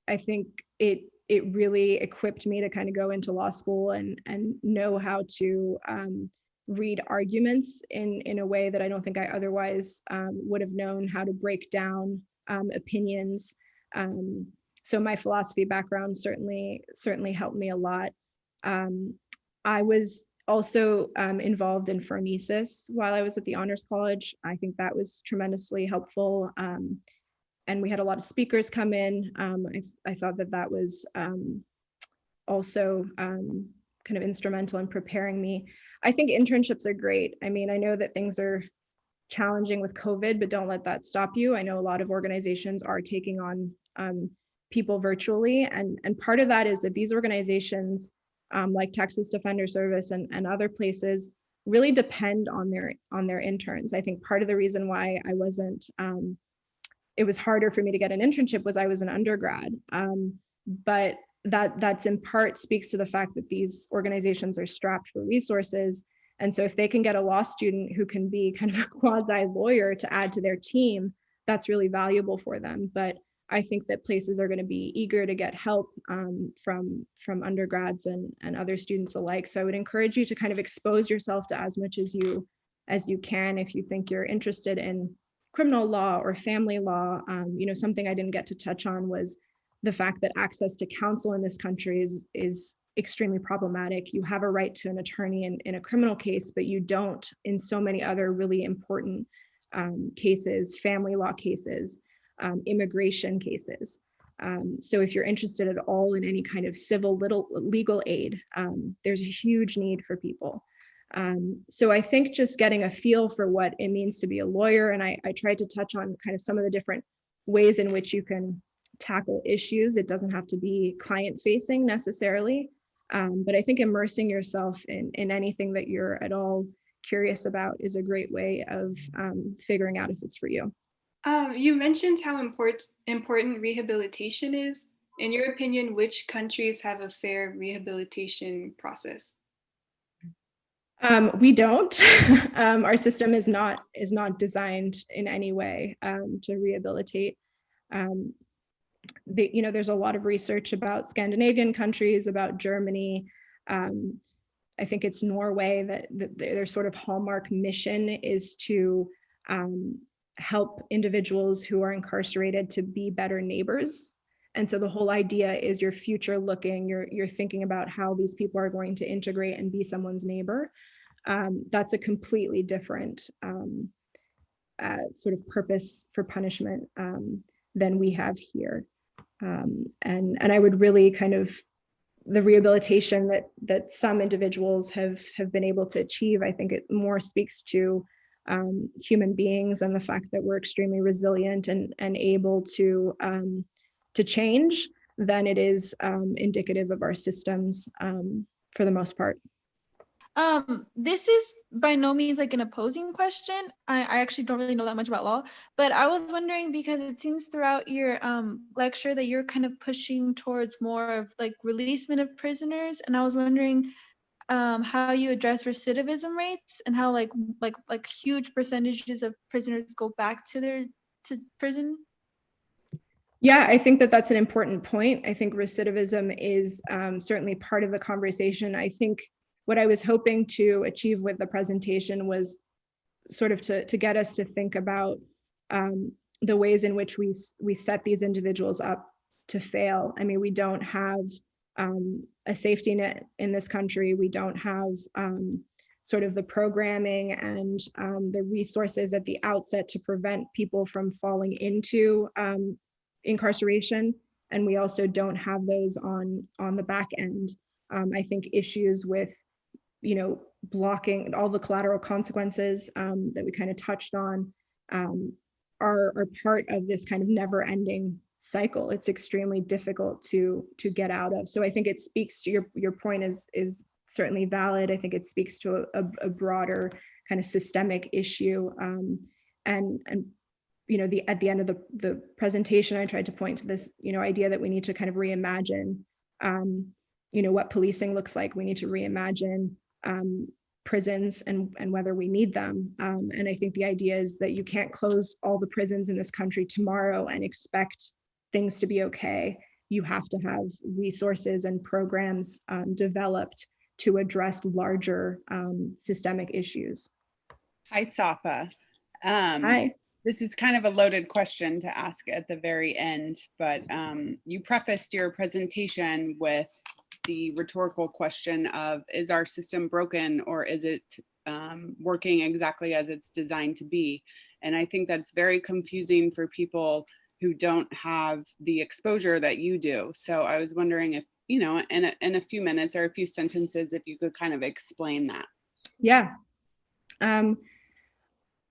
I think it really equipped me to kind of go into law school and know how to read arguments in a way that I don't think I otherwise would have known how to break down opinions. So my philosophy background certainly helped me a lot. I was also involved in phronesis while I was at the Honors College. I think that was tremendously helpful. And we had a lot of speakers come in. I thought that was also kind of instrumental in preparing me. I think internships are great. I mean, I know that things are challenging with COVID, but don't let that stop you. I know a lot of organizations are taking on people virtually. And part of that is that these organizations like Texas Defender Service and other places really depend on their interns. I think part of the reason why I wasn't, it was harder for me to get an internship was I was an undergrad. But that's in part speaks to the fact that these organizations are strapped for resources. And so if they can get a law student who can be kind of a quasi lawyer to add to their team, that's really valuable for them. But I think that places are going to be eager to get help from undergrads and other students alike. So I would encourage you to kind of expose yourself to as much as you can if you think you're interested in criminal law or family law. Something I didn't get to touch on was the fact that access to counsel in this country is extremely problematic. You have a right to an attorney in a criminal case, but you don't in so many other really important cases, family law cases, immigration cases. So if you're interested at all in any kind of civil legal aid, there's a huge need for people. So I think just getting a feel for what it means to be a lawyer, and I tried to touch on kind of some of the different ways in which you can tackle issues. It doesn't have to be client facing necessarily, but I think immersing yourself in anything that you're at all curious about is a great way of figuring out if it's for you. You mentioned how important rehabilitation is. In your opinion, which countries have a fair rehabilitation process? We don't. Our system is not designed in any way to rehabilitate. There's a lot of research about Scandinavian countries, about Germany. I think it's Norway that their sort of hallmark mission is to help individuals who are incarcerated to be better neighbors. And so the whole idea is you're future looking, you're thinking about how these people are going to integrate and be someone's neighbor. That's a completely different sort of purpose for punishment than we have here. And I would really kind of, the rehabilitation that some individuals have been able to achieve, I think it more speaks to human beings and the fact that we're extremely resilient and able to change than it is indicative of our systems for the most part. This is by no means like an opposing question. I actually don't really know that much about law, but I was wondering because it seems throughout your lecture that you're kind of pushing towards more of like releasement of prisoners, and I was wondering how you address recidivism rates and how like huge percentages of prisoners go back to prison. Yeah, I think that's an important point. I think recidivism is certainly part of the conversation. I think what I was hoping to achieve with the presentation was sort of to get us to think about the ways in which we set these individuals up to fail. I mean, we don't have a safety net in this country. We don't have sort of the programming and the resources at the outset to prevent people from falling into incarceration. And we also don't have those on the back end. I think issues with blocking all the collateral consequences that we kind of touched on are part of this kind of never-ending cycle. It's extremely difficult to get out of. So I think it speaks to your point is certainly valid. I think it speaks to a broader kind of systemic issue. And at the end of the presentation, I tried to point to this, idea that we need to kind of reimagine, what policing looks like. We need to reimagine prisons and whether we need them. And I think the idea is that you can't close all the prisons in this country tomorrow and expect things to be okay. You have to have resources and programs developed to address larger systemic issues. Hi, Safa. Hi. This is kind of a loaded question to ask at the very end, but you prefaced your presentation with the rhetorical question of, is our system broken or is it working exactly as it's designed to be? And I think that's very confusing for people who don't have the exposure that you do. So I was wondering if, in a few minutes or a few sentences, if you could kind of explain that. Yeah.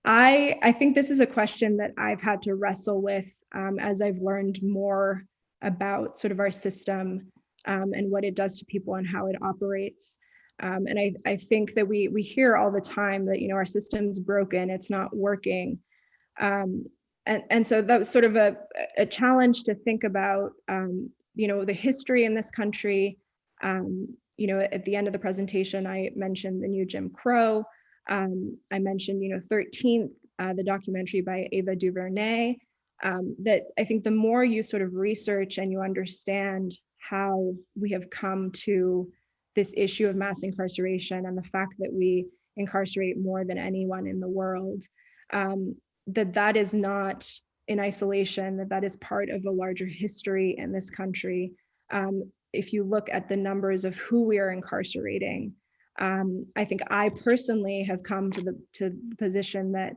I think this is a question that I've had to wrestle with as I've learned more about sort of our system and what it does to people and how it operates. And I think that we hear all the time that, our system's broken, it's not working. And so that was sort of a challenge to think about, the history in this country. At the end of the presentation, I mentioned the new Jim Crow. I mentioned, 13th, the documentary by Ava DuVernay, that I think the more you sort of research and you understand how we have come to this issue of mass incarceration and the fact that we incarcerate more than anyone in the world, that is not in isolation, that is part of a larger history in this country. If you look at the numbers of who we are incarcerating, I think I personally have come to the position that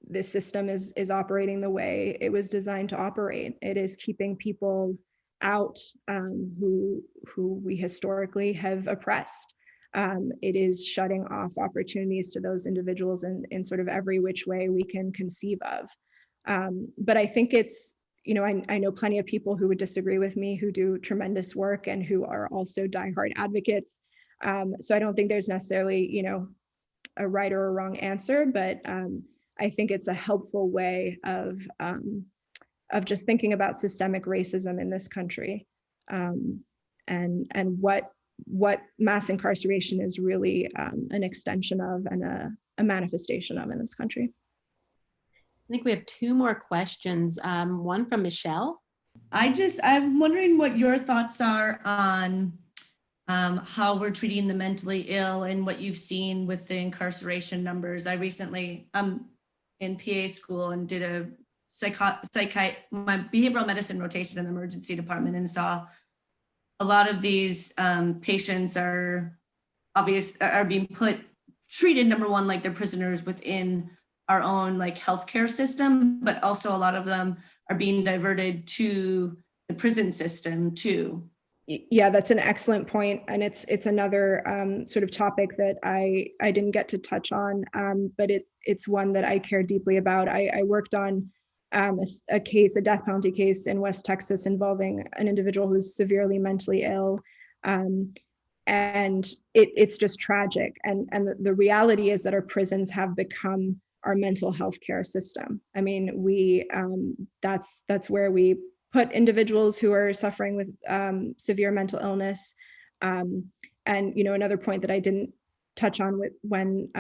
this system is operating the way it was designed to operate. It is keeping people out who we historically have oppressed. It is shutting off opportunities to those individuals in sort of every which way we can conceive of. But I think it's, I know plenty of people who would disagree with me, who do tremendous work and who are also diehard advocates. So I don't think there's necessarily, a right or a wrong answer, but I think it's a helpful way of just thinking about systemic racism in this country, and what mass incarceration is really an extension of and a manifestation of in this country. I think we have two more questions. One from Michelle. I'm wondering what your thoughts are on how we're treating the mentally ill and what you've seen with the incarceration numbers. I recently in PA school and did a my behavioral medicine rotation in the emergency department and saw a lot of these patients are being treated, number one, like they're prisoners within our own healthcare system, but also a lot of them are being diverted to the prison system too. Yeah, that's an excellent point, and it's another sort of topic that I didn't get to touch on, but it's one that I care deeply about. I worked on a death penalty case in West Texas involving an individual who's severely mentally ill, and it's just tragic. And the reality is that our prisons have become our mental health care system. I mean, that's where we put individuals who are suffering with severe mental illness. And another point that I didn't touch on when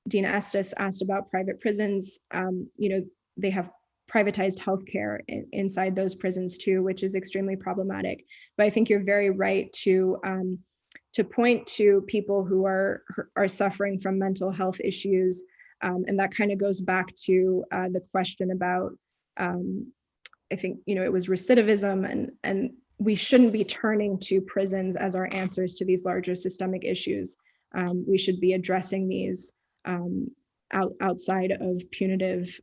Dina Estes asked about private prisons, they have privatized healthcare inside those prisons too, which is extremely problematic. But I think you're very right to point to people who are suffering from mental health issues. And that kind of goes back to the question about, I think, it was recidivism, and we shouldn't be turning to prisons as our answers to these larger systemic issues. We should be addressing these outside of punitive,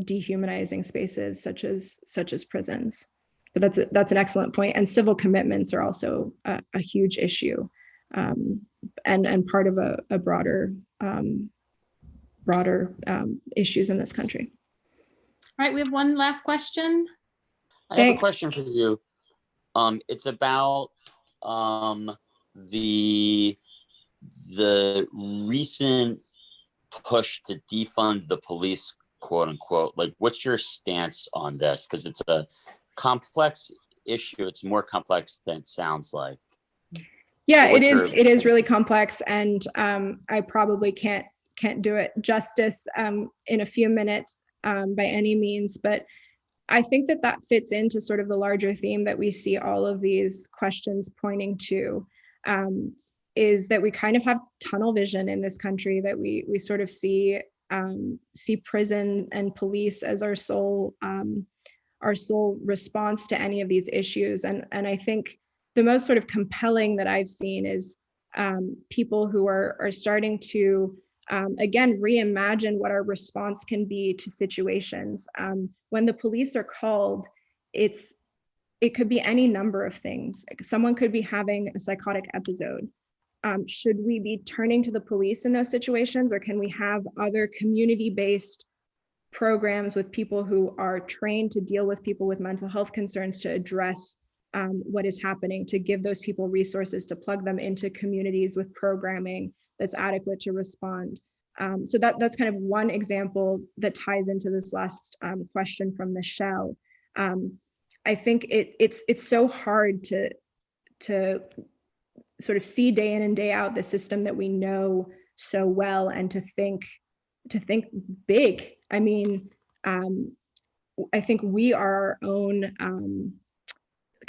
dehumanizing spaces such as prisons. But that's an excellent point. And civil commitments are also a huge issue. and part of a broader issues in this country. All right, we have one last question. I have a Thank- question for you. It's about the recent push to defund the police, quote unquote. Like, what's your stance on this? Because it's a complex issue. It's more complex than it sounds like. Yeah, What's your it is really complex, and I probably can't do it justice in a few minutes by any means, but I think that fits into sort of the larger theme that we see all of these questions pointing to, is that we kind of have tunnel vision in this country, that we sort of see prison and police as our sole response to any of these issues. And I think the most sort of compelling that I've seen is people who are starting to again, reimagine what our response can be to situations. When the police are called, it could be any number of things. Someone could be having a psychotic episode. Should we be turning to the police in those situations, or can we have other community-based programs with people who are trained to deal with people with mental health concerns to address what is happening, to give those people resources, to plug them into communities with programming that's adequate to respond. So that's kind of one example that ties into this last question from Michelle. I think it's so hard to sort of see day in and day out the system that we know so well, and to think big. I mean, I think we are our own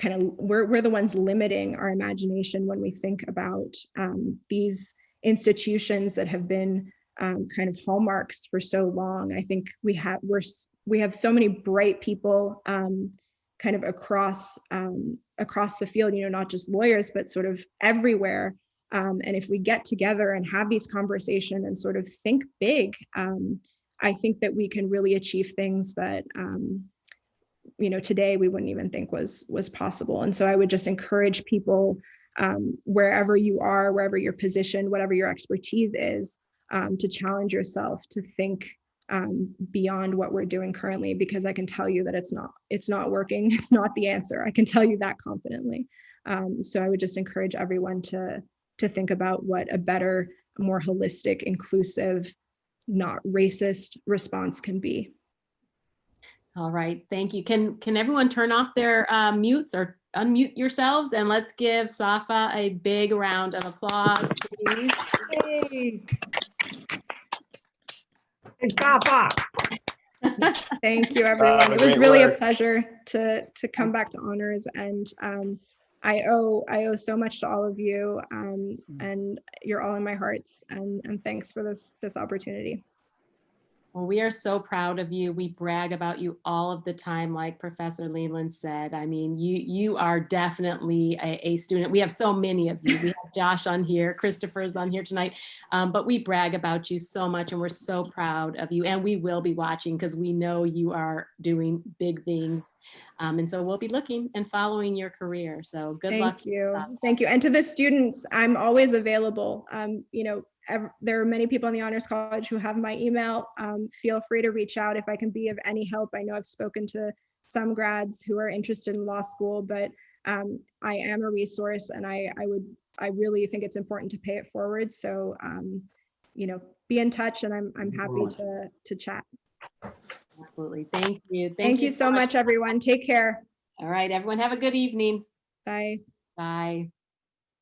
we're the ones limiting our imagination when we think about these institutions that have been kind of hallmarks for so long. I think we have so many bright people kind of across the field, not just lawyers, but sort of everywhere. And if we get together and have these conversations and sort of think big, I think that we can really achieve things that today we wouldn't even think was possible. And so I would just encourage people, wherever you are, wherever your position, whatever your expertise is, to challenge yourself to think beyond what we're doing currently, because I can tell you that it's not working. It's not the answer. I can tell you that confidently. So I would just encourage everyone to think about what a better, more holistic, inclusive, not racist response can be. All right, thank you. Can everyone turn off their mutes or unmute yourselves, and let's give Safa a big round of applause, please. Yay. Hey, Safa. Thank you, everyone. It was really a pleasure to come back to honors, and I owe so much to all of you, and you're all in my hearts, and thanks for this opportunity. Well, we are so proud of you. We brag about you all of the time, like Professor Leland said. I mean, you are definitely a student. We have so many of you. We have Josh on here, Christopher's on here tonight, but we brag about you so much, and we're so proud of you. And we will be watching, because we know you are doing big things. And so we'll be looking and following your career. So good luck. Thank you. Thank you. And to the students, I'm always available. There are many people in the Honors College who have my email. Feel free to reach out if I can be of any help. I know I've spoken to some grads who are interested in law school, but I am a resource, and I really think it's important to pay it forward. So, be in touch, and I'm happy to chat. Absolutely. Thank you. Thank you so much, everyone. Take care. All right, everyone, have a good evening. Bye. Bye.